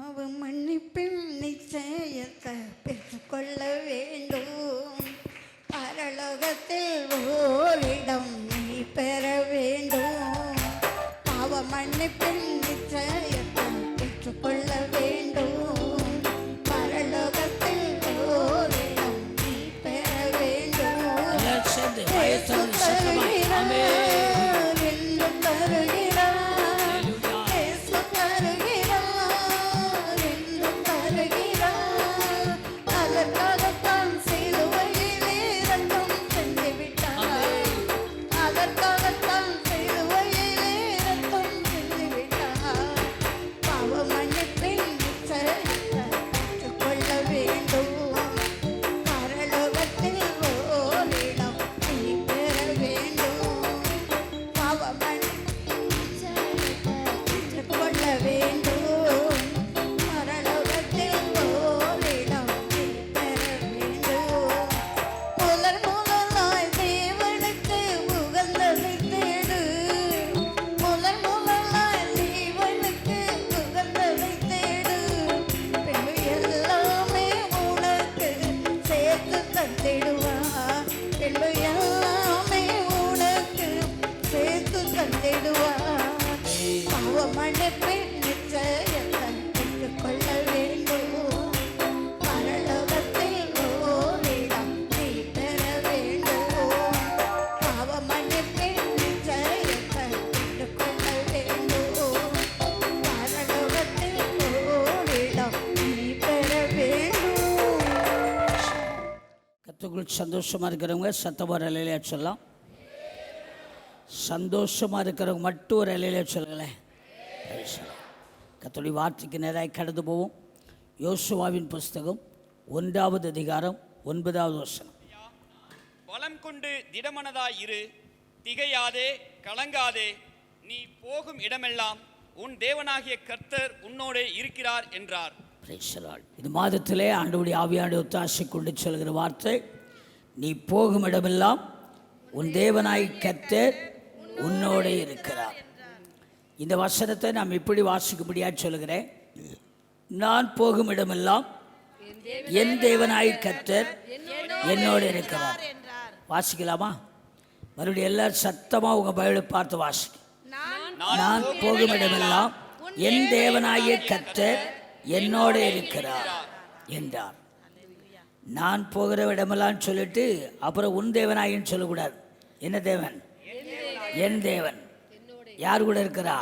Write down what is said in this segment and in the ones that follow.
பாவம் மன்னிப்பின் நிச்சயத்தை பெற்றுக்கொள்ள வேண்டும். பரலோகத்தில் ஓரிடம் நீ பெற வேண்டும். பாவம் மன்னிப்பின் நிச்சயத்தை பெற்றுக்கொள்ள வேண்டும். பரலோகத்தில் ஓரிடம் நீ பெற வேண்டும். சந்தோஷமாக இருக்கிறவங்க சத்தமாக ஒரு அலையிலே சொல்லலாம். சந்தோஷமாக இருக்கிறவங்க மட்டும் ஒரு அலையிலே சொல்லுங்களேன். கர்த்தருடைய வார்த்தைக்கு நேராக கடந்து போவோம். யோசுவாவின் புஸ்தகம் 1வது அதிகாரம் 9வது வசனம். பலம் கொண்டு திடமனதாய் இரு, திகையாதே, கலங்காதே. நீ போகும் இடமெல்லாம் உன் தேவனாகிய கர்த்தர் உன்னோடே இருக்கிறார் என்றார். இது மாதத்திலே ஆண்டவருடைய ஆவியானவர் ஒத்தாசை கொண்டு சொல்கிற வார்த்தை, நீ போகும் இடமெல்லாம் உன் தேவனாய் கர்த்தர் உன்னோடே இருக்கிறார். இந்த வசனத்தை நாம் இப்படி வாசிக்கும்படியாக சொல்கிறேன். நான் போகும் இடமெல்லாம் என் தேவனாய் கர்த்தர் என்னோடு இருக்கிறார். வாசிக்கலாமா? மறுபடியும் எல்லாரும் சத்தமாக உங்கள் பைபிளை பார்த்து வாசிக்க. நான் போகும் இடமெல்லாம் என் தேவனாகிய கர்த்தர் என்னோட இருக்கிறார் என்றார். நான் போகிற இடமெல்லாம் சொல்லிட்டு அப்புறம் உன் தேவனாயின்னு சொல்லக்கூடாது. என்ன தேவன்? என் தேவன். யார் கூட இருக்கிறா?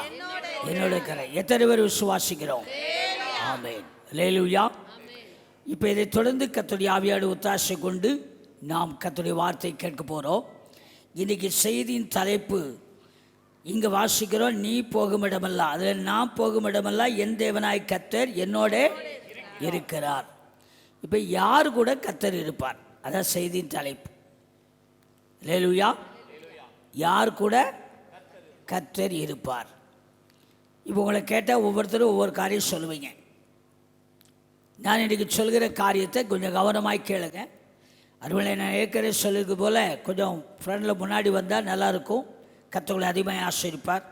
என்னோட இருக்கிற. எத்தனை பேர் விசுவாசிக்கிறோம்? ஆமென், அல்லேலூயா. இப்போ இதை தொடர்ந்து கர்த்தருடைய ஆவியானவர் ஒத்தாசை கொண்டு நாம் கர்த்தருடைய வார்த்தை கேட்க போகிறோம். இன்னைக்கு செய்தியின் தலைப்பு இங்கே வாசிக்கிறோம், நீ போகும் இடமெல்லாம். அதில் நான் போகும் இடமெல்லாம் என் தேவனாய் கர்த்தர் என்னோட இருக்கிறார். இப்போ யார் கூட கர்த்தர் இருப்பார்? அதான் செய்தியின் தலைப்பு. அல்லேலூயா. யார் கூட கர்த்தர் இருப்பார்? இப்போ உங்களை கேட்டால் ஒவ்வொருத்தரும் ஒவ்வொரு காரியம் சொல்லுவீங்க. நான் இன்றைக்கி சொல்கிற காரியத்தை கொஞ்சம் கவனமாய் கேளுங்க. அதுபோல் நான் ஏற்கனவே சொல்லிருக்கு போல் கொஞ்சம் ஃப்ரெண்டில் முன்னாடி வந்தால் நல்லாயிருக்கும். கர்த்தர்களை அதிகமாக ஆசீர்வதிப்பார்.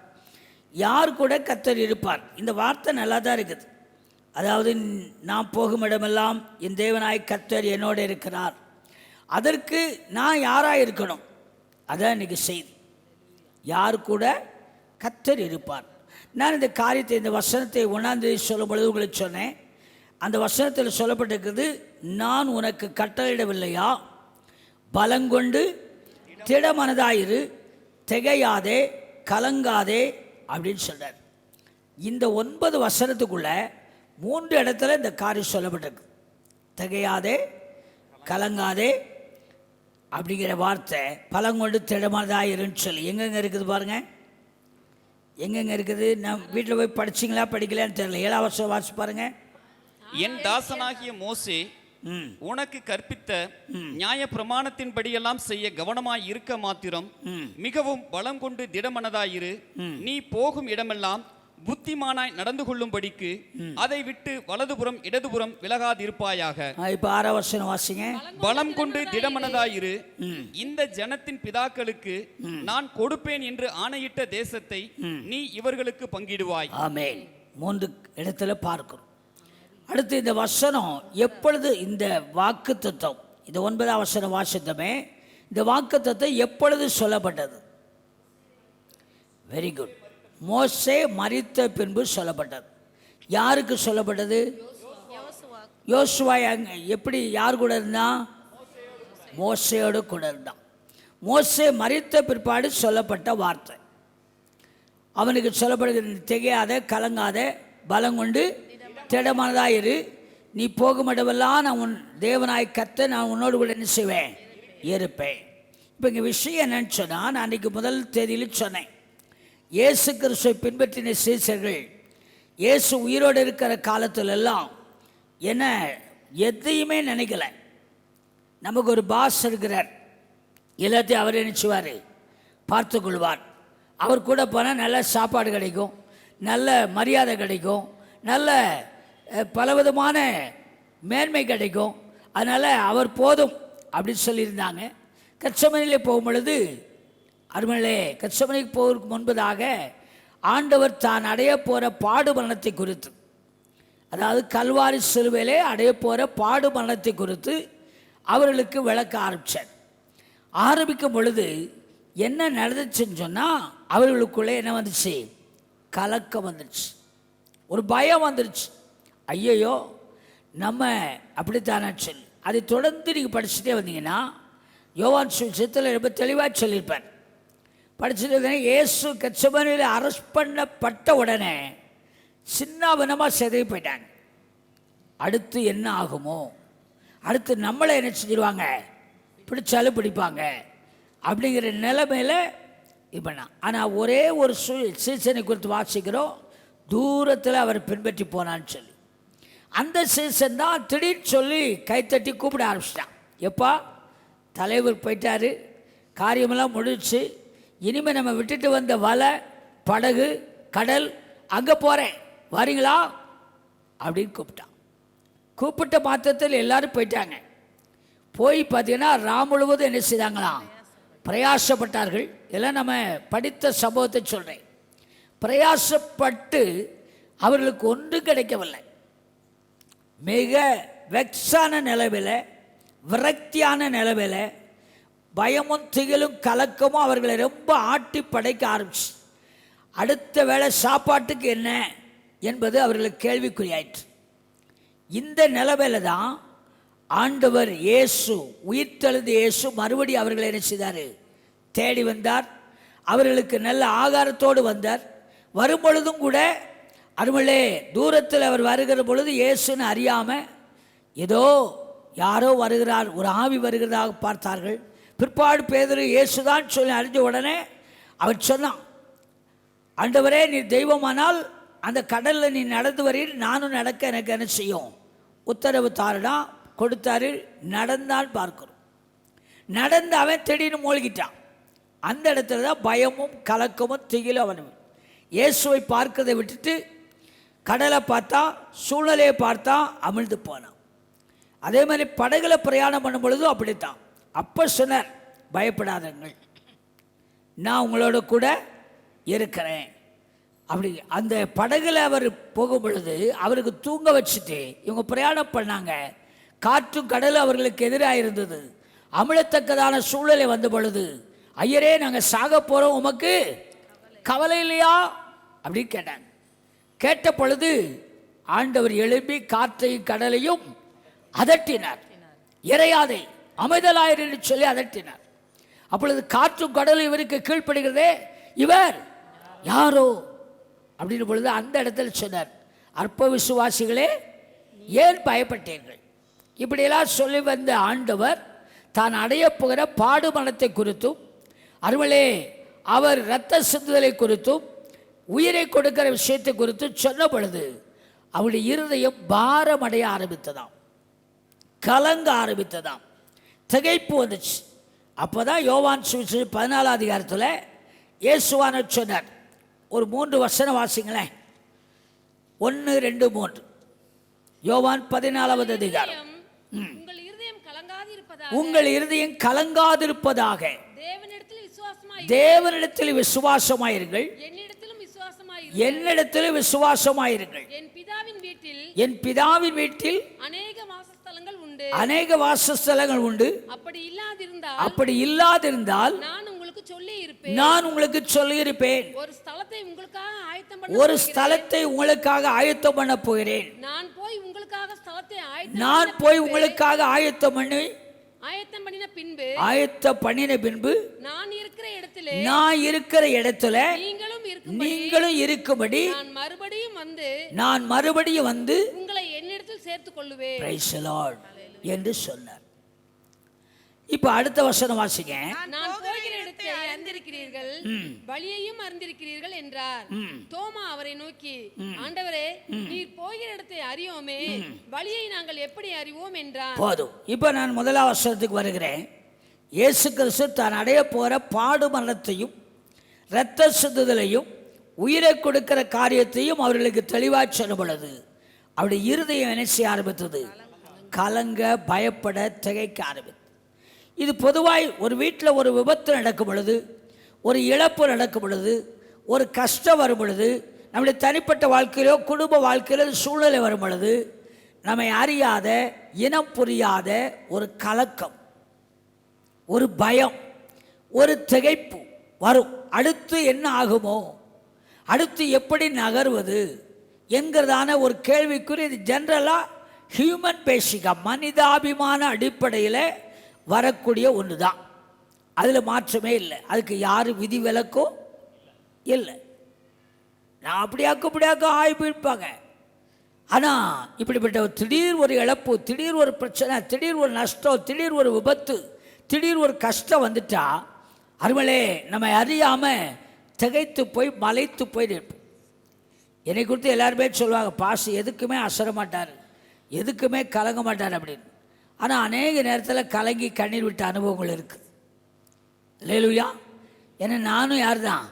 யார் கூட கர்த்தர் இருப்பார்? இந்த வார்த்தை நல்லா தான் இருக்குது. அதாவது நான் போகும் இடமெல்லாம் என் தேவனாய் கர்த்தர் என்னோடு இருக்கிறார். அதற்கு நான் யாராக இருக்கணும்? அதான் இன்றைக்கி செய்தி. யார் கூட கர்த்தர் இருப்பார்? நான் இந்த காரியத்தை, இந்த வசனத்தை 1ஆம் தேதி சொல்லும் பொழுது உங்களுக்கு சொன்னேன். அந்த வசனத்தில் சொல்லப்பட்டிருக்கிறது, நான் உனக்கு கட்டளையிடவில்லையா, பலங்கொண்டு திடமனதாயிரு, திகையாதே, கலங்காதே அப்படின்னு சொல்கிறார். இந்த 9 வசனத்துக்குள்ள 3 இடத்துல இந்த காரியம் சொல்லப்பட்டிருக்கு. திகையாதே, கலங்காதே அப்படிங்கிற வார்த்தை பலங்கொண்டு திடமனதாயிருன்னு சொல்லி எங்கெங்கே இருக்குது பாருங்கள். எங்கெங்கே இருக்குது? நான் வீட்டில் போய் படிச்சிங்களா படிக்கலான்னு தெரியல. 7ஆம் வசனம் வாசி பாருங்கள். என் தாசனாகிய மோசே உனக்கு கற்பித்த நியாய பிரமாணத்தின்படியெல்லாம் செய்ய கவனமாய் இருக்க மாத்திரம் மிகவும் பலம் கொண்டு திடமனதாயிரு. நீ போகும் இடமெல்லாம் புத்திமானாய் நடந்து கொள்ளும்படிக்கு அதை விட்டு வலதுபுறம் இடதுபுறம் விலகாதிருப்பாயாக. இப்ப 6ஆம் வசனம் வாசிங்க. பலம் கொண்டு திடமனதாயிரு, இந்த ஜனத்தின் பிதாக்களுக்கு நான் கொடுப்பேன் என்று ஆணையிட்ட தேசத்தை நீ இவர்களுக்கு பங்கிடுவாய். ஆமென். 3 இடத்துல பார்க்கிறோம். அடுத்து இந்த வசனம் எப்பொழுது இந்த வாக்கு தத்துவம், இந்த 9ஆம் வசனம் வாசித்தமே, இந்த வாக்கு தத்துவம் எப்பொழுது சொல்லப்பட்டது? Very good. மோசே மரித்த பின்பு சொல்லப்பட்டது. யாருக்கு சொல்லப்பட்டது? யோசுவா. எப்படி யார் கூட இருந்தான்? மோசையோடு கூட இருந்தான். மோசே மரித்த பிற்பாடு சொல்லப்பட்ட வார்த்தை. அவனுக்கு சொல்லப்படுகிறது, திகையாத, கலங்காத, பலங்கொண்டு திடமானதாயிரு, நீ போகும் இடமெல்லாம் நான் உன் தேவனாய் கர்த்தர், நான் உன்னோடு கூட என்ன செய்வேன்? இருப்பேன். இப்போ இங்கே விஷயம் என்னன்னு சொன்னால், நான் அன்றைக்கு முதல் தேதியில் சொன்னேன், இயேசு கிறிஸ்துவை பின்பற்றின சீசர்கள் இயேசு உயிரோடு இருக்கிற காலத்திலெல்லாம் என்ன எதையுமே நினைக்கல. நமக்கு ஒரு பாஸ் இருக்கிறார், எல்லாத்தையும் அவர் நினைச்சுவார், பார்த்து கொள்வார். அவர் கூட போனால் நல்ல சாப்பாடு கிடைக்கும், நல்ல மரியாதை கிடைக்கும், நல்ல பலவிதமான மேன்மை கிடைக்கும். அதனால் அவர் போதும் அப்படின்னு சொல்லியிருந்தாங்க. கெத்செமனிலே போகும் பொழுது, அருமையிலே கெத்செமனிக்கு போவதற்கு முன்பதாக ஆண்டவர் தான் அடைய போகிற பாடு மரணத்தை குறித்து, அதாவது கல்வாரி சிலுவையிலே அடைய போகிற பாடு மரணத்தை குறித்து அவர்களுக்கு விளக்க ஆரம்பித்தார். ஆரம்பிக்கும் பொழுது என்ன நடந்துச்சுன்னு சொன்னால், அவர்களுக்குள்ளே என்ன வந்துச்சு? கலக்கம் வந்துடுச்சு, ஒரு பயம் வந்துடுச்சு. ஐயையோ நம்ம அப்படித்தானே சொல்லி அதை தொடர்ந்து நீங்கள் படிச்சுட்டே வந்தீங்கன்னா, யோவான் சுவிசேஷத்தில் ரொம்ப தெளிவாக சொல்லியிருப்பார். படிச்சுட்டு இயேசு கெத்செமனியில் அரெஸ்ட் பண்ணப்பட்ட உடனே சின்னாபின்னமாக சிதறி போயிட்டாங்க. அடுத்து என்ன ஆகுமோ, அடுத்து நம்மளை என்ன செஞ்சிருவாங்க, பிடிச்சாலும் பிடிப்பாங்க அப்படிங்கிற நிலைமையில் இப்போ நான். ஆனால் ஒரே ஒரு சீசனை குறித்து வாசிக்கிறோம், தூரத்தில் அவர் பின்பற்றி போனான்னு சொல்லி. அந்த சீசன் தான் திடீர்னு சொல்லி கைத்தட்டி கூப்பிட ஆரம்பிச்சிட்டான். எப்பா தலைவர் போயிட்டாரு, காரியமெல்லாம் முடிச்சு, இனிமேல் நம்ம விட்டுட்டு வந்த வலை, படகு, கடல், அங்கே போகிறேன், வரீங்களா அப்படின்னு கூப்பிட்டான். கூப்பிட்ட மாத்திரத்தில் எல்லாரும் போயிட்டாங்க. போய் பார்த்தீங்கன்னா ராம் முழுவதும் என்ன செய்தாங்களாம்? பிரயாசப்பட்டார்கள். எல்லாம் நம்ம படித்த சம்பவத்தை சொல்கிறேன். பிரயாசப்பட்டு அவர்களுக்கு ஒன்றும் கிடைக்கவில்லை. மிக வெக்ஸான நிலைமையில், விரக்தியான நிலைமையில், பயமும் திகிலும் கலக்கமும் அவர்களை ரொம்ப ஆட்டி படைக்க ஆரம்பிச்சு, அடுத்த வேளை சாப்பாட்டுக்கு என்ன என்பது அவர்களுக்கு கேள்விக்குறியாயிற்று. இந்த நிலைமையில தான் ஆண்டவர் இயேசு, உயிர்த்தெழுந்த இயேசு மறுபடியும் அவர்களை என்ன செய்தார்? தேடி வந்தார். அவர்களுக்கு நல்ல ஆகாரத்தோடு வந்தார். வரும்பொழுதும் கூட அருமலே தூரத்தில் அவர் வருகிற பொழுது இயேசுன்னு அறியாமல் ஏதோ யாரோ வருகிறார், ஒரு ஆவி வருகிறதாக பார்த்தார்கள். பிற்பாடு பேதுரு இயேசுதான் சொல்லி அறிஞ்ச உடனே அவர் சொன்னான், ஆண்டவரே நீ தெய்வமானால் அந்த கடலில் நீ நடந்து வரீர், நானும் நடக்க எனக்கு என்ன செய்யும்? உத்தரவு தாருடா. கொடுத்தாரு. நடந்தான் பார்க்கிறோம். நடந்து அவன் திடீர்னு மூழ்கிட்டான். அந்த இடத்துல தான் பயமும் கலக்கமும் திகிலும் அவனும். இயேசுவை பார்க்கறதை விட்டுட்டு கடலை பார்த்தா, சூழ்நிலையை பார்த்தா, அமிழ்ந்து போனான். அதே மாதிரி படகுல பிரயாணம் பண்ணும் பொழுதும் அப்படித்தான். அப்போ சொன்னார், பயப்படாதீர்கள், நான் உங்களோட கூட இருக்கிறேன். அப்படி அந்த படகுல அவர் போகும் பொழுது அவருக்கு தூங்க வச்சுட்டு இவங்க பிரயாணம் பண்ணாங்க. காற்றும் கடலும் அவர்களுக்கு எதிராக இருந்தது. அமிழத்தக்கதான சூழ்நிலை வந்த பொழுது, ஐயரே நாங்கள் சாக போகிறோம், உமக்கு கவலை இல்லையா அப்படின்னு கேட்டாங்க. கேட்ட பொழுது ஆண்டவர் எழுப்பி காற்றையும் கடலையும் அதட்டினார். இறையாதே, அமைதலாயிரு என்று சொல்லி அதட்டினார். அப்பொழுது காற்றும் கடலும் இவருக்கு கீழ்ப்படுகிறதே, இவர் யாரோ அப்படின்னு பொழுது அந்த இடத்துல சொன்னார், அற்ப விசுவாசிகளே ஏன் பயப்பட்டீர்கள்? இப்படியெல்லாம் சொல்லி வந்த ஆண்டவர் தான் அடைய போகிற பாடு மரணத்தை குறித்தும், அருமலே அவர் இரத்த சிந்துதலை குறித்தும், உயிரை கொடுக்கிற விஷயத்தை குறித்தும் சொன்ன பொழுது அவருடைய இருதயம் பாரம் அடைய ஆரம்பித்ததாம், கலங்க ஆரம்பித்ததாம், திகைப்பு வந்துச்சு. அப்போ தான் யோவான் சுவிசேஷம் 14ஆம் அதிகாரத்தில் இயேசுவான சொன்னார். ஒரு 3 வசனம் வாசிங்களேன். 1, 2, 3. யோவான் 14வது அதிகாரம். உங்கள் இருதயம் கலங்காதிருப்பதாக தேவனிடத்தில் விசுவாசமாயிருங்கள், என்னிடத்தில் விசுவாசமாயிருங்கள். என் பிதாவின் வீட்டில் அநேக வாசஸ்தலங்கள் உண்டு. அப்படி இல்லாதிருந்தால் நான் உங்களுக்கு சொல்லியிருப்பேன். ஒரு ஸ்தலத்தை உங்களுக்காக ஆயத்தம் பண்ண போகிறேன். நான் போய் உங்களுக்காக ஆயத்தம் பண்ணின பின்பு நான் இருக்கிற இடத்துல நீங்களும் இருக்கும்படி நான் மறுபடியும் வந்து உங்களை என்னிடத்தில் சேர்த்துக் கொள்ளுவேன். பிரைஸ் தி லார்ட் என்று சொன்னார். இப்ப அடுத்த வசனம் வாசிங்க. நான் போகிற இடத்தை அறிந்திருக்கிறீர்கள், வழியையும் அறிந்திருக்கிறீர்கள் என்றார். தோமா அவரை நோக்கி, ஆண்டவரே, நீர் போகிற இடத்தை அறியோமே, வழியை நாங்கள் எப்படி அறிவோம் என்றார். போதும். இப்ப நான் முதலாவது வசனத்துக்கு வருகிறேன். இயேசு கிறிஸ்து தான் அடைய போற பாடு மரணத்தையும் இரத்த சிந்துதலையும் உயிரை கொடுக்கிற காரியத்தையும் அவர்களுக்கு தெளிவாக சொல்லும் பொழுது அவருடைய இருதயம் என்ன செய்ய ஆரம்பித்தது? கலங்க, பயப்பட, திகைக்க ஆரம்பித்தது. இது பொதுவாய் ஒரு வீட்டில் ஒரு விபத்து நடக்கும் பொழுது, ஒரு இழப்பு நடக்கும் பொழுது, ஒரு கஷ்டம் வரும் பொழுது, நம்முடைய தனிப்பட்ட வாழ்க்கையிலோ குடும்ப வாழ்க்கையிலோ சூழ்நிலை வரும் பொழுது நம்மை அறியாத, இனம் புரியாத ஒரு கலக்கம், ஒரு பயம், ஒரு திகைப்பு வரும். அடுத்து என்ன ஆகுமோ, அடுத்து எப்படி நகர்வது என்கிறதான ஒரு கேள்விக்குறி. இது ஜென்ரலாக ஹியூமன் பேசிக்காக மனிதாபிமான அடிப்படையில் வரக்கூடிய ஒன்று தான். அதில் மாற்றமே இல்லை. அதுக்கு யாரும் விதி விலக்கோ இல்லை. நான் அப்படியாக்க ஆகி போயிருப்பாங்க. ஆனால் இப்படிப்பட்ட திடீர் ஒரு இழப்பு, திடீர் ஒரு பிரச்சனை, திடீர் ஒரு நஷ்டம், திடீர் ஒரு விபத்து, திடீர் ஒரு கஷ்டம் வந்துட்டா அருமலே நம்ம அறியாமல் திகைத்து போய் மலைத்து போய் நிற்போம். என்னை குறித்து எல்லாருமே சொல்லுவாங்க, பாசு எதுக்குமே அசர மாட்டார், எதுக்குமே கலங்க மாட்டார் அப்படின்னு. ஆனால் அநேக நேரத்தில் கலங்கி கண்ணீர் விட்ட அனுபவங்கள் இருக்குது. இல்லையா? ஏன்னா நானும் யார் தான்?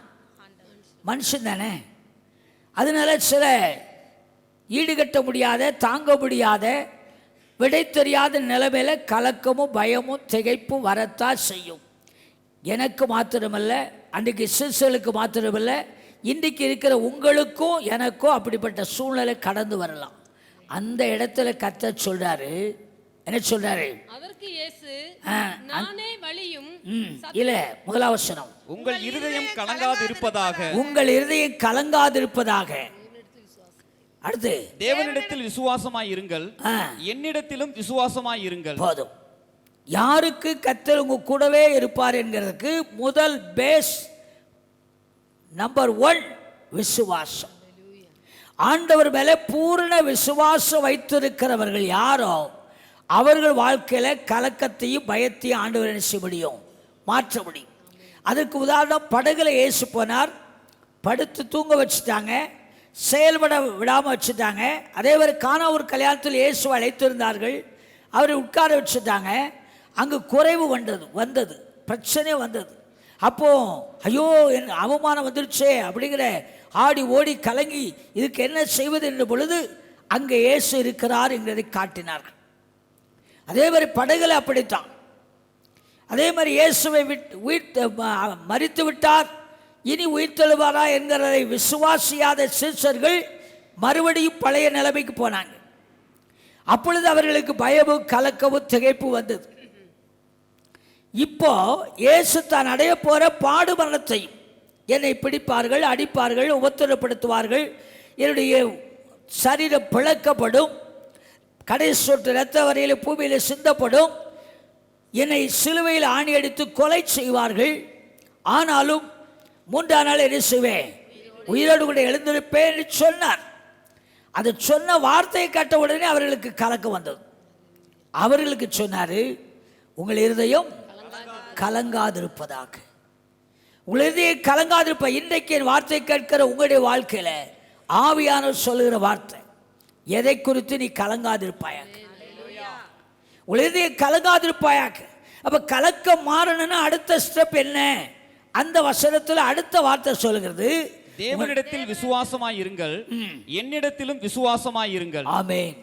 மனுஷன் தானே. அதனால சில ஈடுகட்ட முடியாத, தாங்க முடியாத, விடை தெரியாத நிலைமையில் கலக்கமும் பயமும் திகைப்பும் வரத்தான் செய்யும். எனக்கு மாத்திரமல்ல, அன்றைக்கு சிறுசலுக்கு மாத்திரமல்ல, இன்றைக்கு இருக்கிற உங்களுக்கும் எனக்கும் அப்படிப்பட்ட சூழ்நிலை கடந்து வரலாம். அந்த இடத்துல கர்த்தர் சொல்றாரு, என்ன சொல்றாரு? அதற்கு இயேசு, நானே வழியும் இல்ல, முதலாவது வசனம், உங்கள் இருதயம் கலங்காதிருப்பதாக, உங்கள் இருதயம் கலங்காதிருப்பதாக. அடுத்து, தேவனிடத்தில் விசுவாசமாய் இருங்கள், என்னிடத்திலும் விசுவாசமாய் இருங்கள். போதும். யாருக்கு கர்த்தர் உங்க கூடவே இருப்பார் என்கிறதுக்கு முதல் பேஸ், நம்பர் 1 விசுவாசம். ஆண்டவர் மேல பூரண விசுவாசம் வைத்திருக்கிறவர்கள் யாரோ அவர்கள் வாழ்க்கையில கலக்கத்தையும் பயத்தையும் ஆண்டவர் என்ன செய்ய முடியும்? மாற்ற முடியும். அதற்கு உதாரணம், படகுல இயேசு போனார், படுத்து தூங்க வச்சுட்டாங்க, செயல்பட விடாமல் வச்சுட்டாங்க. அதே மாதிரி கானா ஒரு கல்யாணத்தில் இயேசு அழைத்திருந்தார்கள், அவரை உட்கார வச்சுட்டாங்க. அங்கு குறைவு வந்தது, பிரச்சனை வந்தது. அப்போ ஐயோ என் அவமானம் வந்துடுச்சே அப்படிங்கிற ஆடி ஓடி கலங்கி இதுக்கு என்ன செய்வது என்ற பொழுது அங்கே இயேசு இருக்கிறார் என்கிறதை காட்டினார்கள். அதே மாதிரி படகுல அப்படித்தான். அதே மாதிரி இயேசுவை மரித்து விட்டார், இனி உயிர்த்தெழுவாரா என்கிறதை விசுவாசியாத சீஷர்கள் மறுபடியும் பழைய நிலைமைக்கு போனாங்க. அப்பொழுது அவர்களுக்கு பயமும் கலக்கமும் திகைப்பு வந்தது. இப்போ இயேசு தான் அடைய போற பாடு மரணத்தையும், என்னை பிடிப்பார்கள், அடிப்பார்கள், உபத்திரப்படுத்துவார்கள், என்னுடைய சரீரம் பிளக்கப்படும், கடைசி சொட்டு இரத்த வரையில் பூமியில் சிந்தப்படும், என்னை சிலுவையில் ஆணி அடித்து கொலை செய்வார்கள், ஆனாலும் 3ஆம் நாள் என்ன செய்வேன்? உயிரோடு கூட எழுந்திருப்பேன் என்று சொன்னார். அது சொன்ன வார்த்தையை கேட்ட உடனே அவர்களுக்கு கலக்கம் வந்தது. அவர்களுக்கு சொன்னாரு, உங்கள் இருதயம் கலங்காதிருப்பதாக. உங்கள் இருதயம் கலங்காதிருப்ப. இன்றைக்கு என் வார்த்தை கேட்கிற உங்களுடைய வாழ்க்கையில ஆவியானவர் சொல்லுகிற வார்த்தை, எதை குறித்து நீ கலங்காதிருப்பாயாக, உங்கள் இருதயம் கலங்காதிருப்பாயாக. அப்ப கலக்கம் மாறணும்னா அடுத்த ஸ்டெப் என்ன? அந்த வசனத்தில் அடுத்த வார்த்தை சொல்லுகிறது, தேவனிடத்தில் விசுவாசமாய் இருங்கள், என்னிடத்திலும் விசுவாசமாய் இருங்கள். ஆமென்.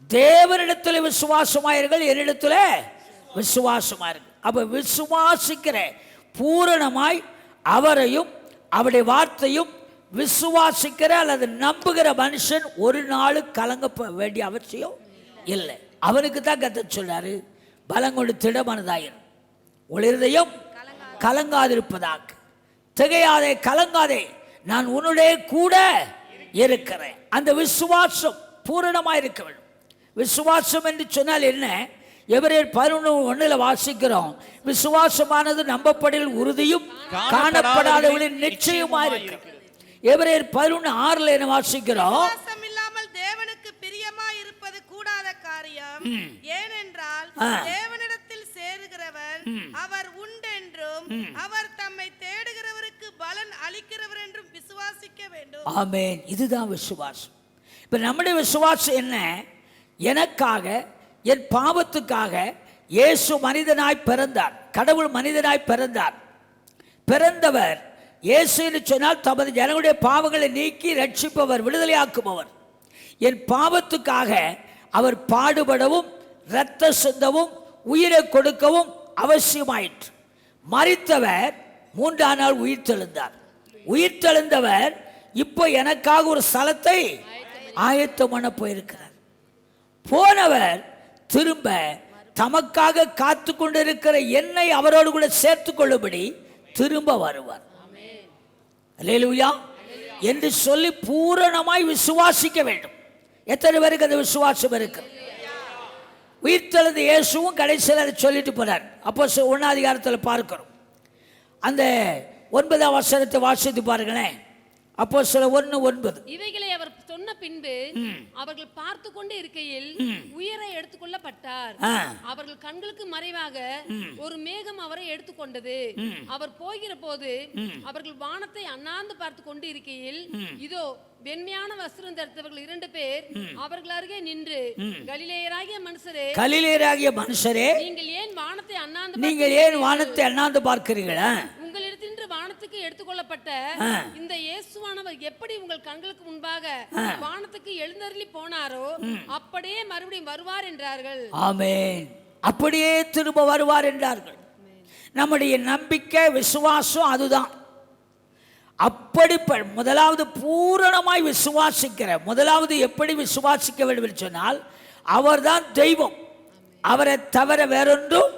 தேவனிடத்தில் விசுவாசமாயிருங்கள், என்னிடத்தில் விசுவாசமாயிருங்கள். அப்ப விசுவாசிக்கிற பூரணமாய் அவரையும் அவருடைய வார்த்தையும் விசுவாசிக்கிற அல்லது நம்புகிற மனுஷன் ஒரு நாள் கலங்க வேண்டிய அவசியம் இல்லை. அவனுக்கு தான் கர்த்தர் சொல்றாரு, பலங்கொண்டு திடமனதாயிரும், உன் இருதயம் கலங்காதிருப்பதாக, திகையாதே, கலங்காதே, நான் உன்னுடைய கூட இருக்கிறேன். அந்த விசுவாசம் பூரணமாக இருக்க வேண்டும். விசுவாசம் என்று சொன்னால் என்ன? எபிரேயர் 11:1 வாசிக்கிறோம், விசுவாசமானது நம்பப்படில் உறுதியும் காணப்படாதவர்களின் நிச்சயமாக இருக்கிறது. எபிரேயர் 11:6 என்ன வாசிக்கிறோம்? விசுவாசம் இல்லாமல் தேவனுக்கு பிரியமாய் இருப்பது கூடாத காரியம். ஏனென்றால் தேவனிடத்தில் சேருகிறவர் அவர் உண்டென்றும் அவர் தம்மை தேடுகிறவருக்கு பலன் அளிக்கிறவர் என்றும் விசுவாசிக்க வேண்டும். ஆமென். இதுதான் விசுவாசம். இப்ப நம்முடைய விசுவாசம் என்ன? எனக்காக, என் பாவத்துக்காக இயேசு மனிதனாய் பிறந்தார். கடவுள் மனிதனாய் பிறந்தார். பிறந்தவர் இயேசு என்று சொன்னால் தமது ஜனங்களுடைய பாவங்களை நீக்கி ரட்சிப்பவர், விடுதலையாக்குபவர். என் பாவத்துக்காக அவர் பாடுபடவும் இரத்த சிந்தவும் உயிரை கொடுக்கவும் அவசியமாயிற்று. மரித்தவர் 3ஆம் நாள் உயிர்த்தெழுந்தார். உயிர்த்தெழுந்தவர் இப்போ எனக்காக ஒரு ஸ்தலத்தை ஆயத்தம் பண்ண போயிருக்கிறார். போனவர் திரும்ப தமக்காக காத்து கொண்டிருக்கிற என்னை அவரோடு கூட சேர்த்து கொள்ளும்படி திரும்ப வருவார். அல்லேலூயா என்று சொல்லி பூரணமாய் விசுவாசிக்க வேண்டும். எத்தனை பேருக்கு அந்த விசுவாசம் இருக்கு? உயிர்த்தெழுந்த இயேசுவும் கடைசியில் அதை சொல்லிட்டு போறார். அப்போ 1ஆம் அதிகாரத்தில் பார்க்கிறோம். அந்த 9ஆம் வசனத்தை வாசித்து பாருங்களேன். அப்போ 1:9. இவைகளை அவர் சொன்ன பின்பு அவர்கள் பார்த்து கொண்டு இருக்கையில் உயிரை எடுத்துக்கொள்ளப்பட்டார். அவர்கள் கண்களுக்கு மறைவாக ஒரு மேகம் அவரை எடுத்துக்கொண்டது. அவர் போகிற போது அவர்கள் வானத்தை அண்ணாந்து பார்த்து கொண்டு இருக்கையில் இதோ வெண்மையான வஸ்திரம் தரித்தவர்கள் 2 பேர் அவர்கள் அருகே நின்று, கலிலேயராகிய மனுஷரே, நீங்கள் ஏன் வானத்தை அண்ணாந்து பார்க்கிறீர்களா? உங்களிடத்தின்று வானத்துக்கு எடுத்துக்கொள்ளப்பட்ட இந்த இயேசுவானவர் எப்படி உங்கள் கண்களுக்கு முன்பாக வானத்துக்கு எழுந்தருளி போனாரோ அப்படியே மறுபடியும் வருவார் என்றார்கள். ஆமென். அப்படியே திரும்ப வருவார் என்றார்கள். நம்முடைய நம்பிக்கை, விசுவாசம் அதுதான். அப்படி முதலாவது பூரணமாய் விசுவாசிக்கிற, முதலாவது எப்படி விசுவாசிக்க வேண்டும் என்று சொன்னால், அவர்தான் தெய்வம், அவரை தவிர வேறொன்றும்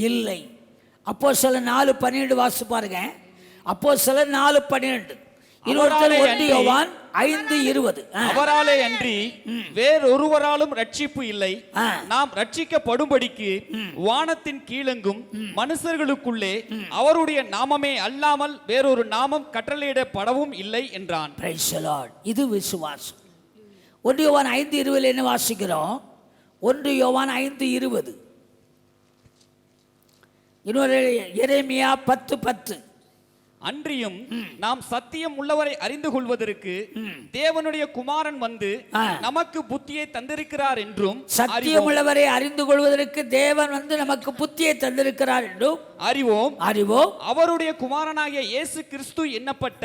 இல்லை. அப்போஸ்தலர் 4:12 வாசி பாருங்க. அப்போஸ்தலர் 4:12. இன்னொருத்தர் 1 யோவான் 5:20. அவராலே அன்றி வேறொருவராலும் ரட்சிப்பு இல்லை. நாம் ரட்சிக்கப்படும்படிக்கு வானத்தின் கீழெங்கும் மனுஷர்களுக்குள்ளே அவருடைய நாமமே அல்லாமல் வேறொரு நாமம் கட்டளையிடப்படவும் இல்லை என்றான். Price the Lord. இது விசுவாசம். 1 யோவான் 5:20 என்ன வாசிக்கிறோம்? 1 யோவான் 5:20. இன்னொரு எரேமியா 10:10. அன்றியும் நாம் சத்தியம் உள்ளவரை அறிந்து கொள்வதற்கு தேவனுடைய குமாரன் வந்து நமக்கு புத்தியை தந்திருக்கிறார் என்றும், சத்தியம் உள்ளவரை அறிந்து கொள்வதற்கு தேவன் வந்து நமக்கு புத்தியை தந்திருக்கிறார் என்றும் அறிவோம். அவருடைய குமாரனாகிய இயேசு கிறிஸ்து என்னப்பட்ட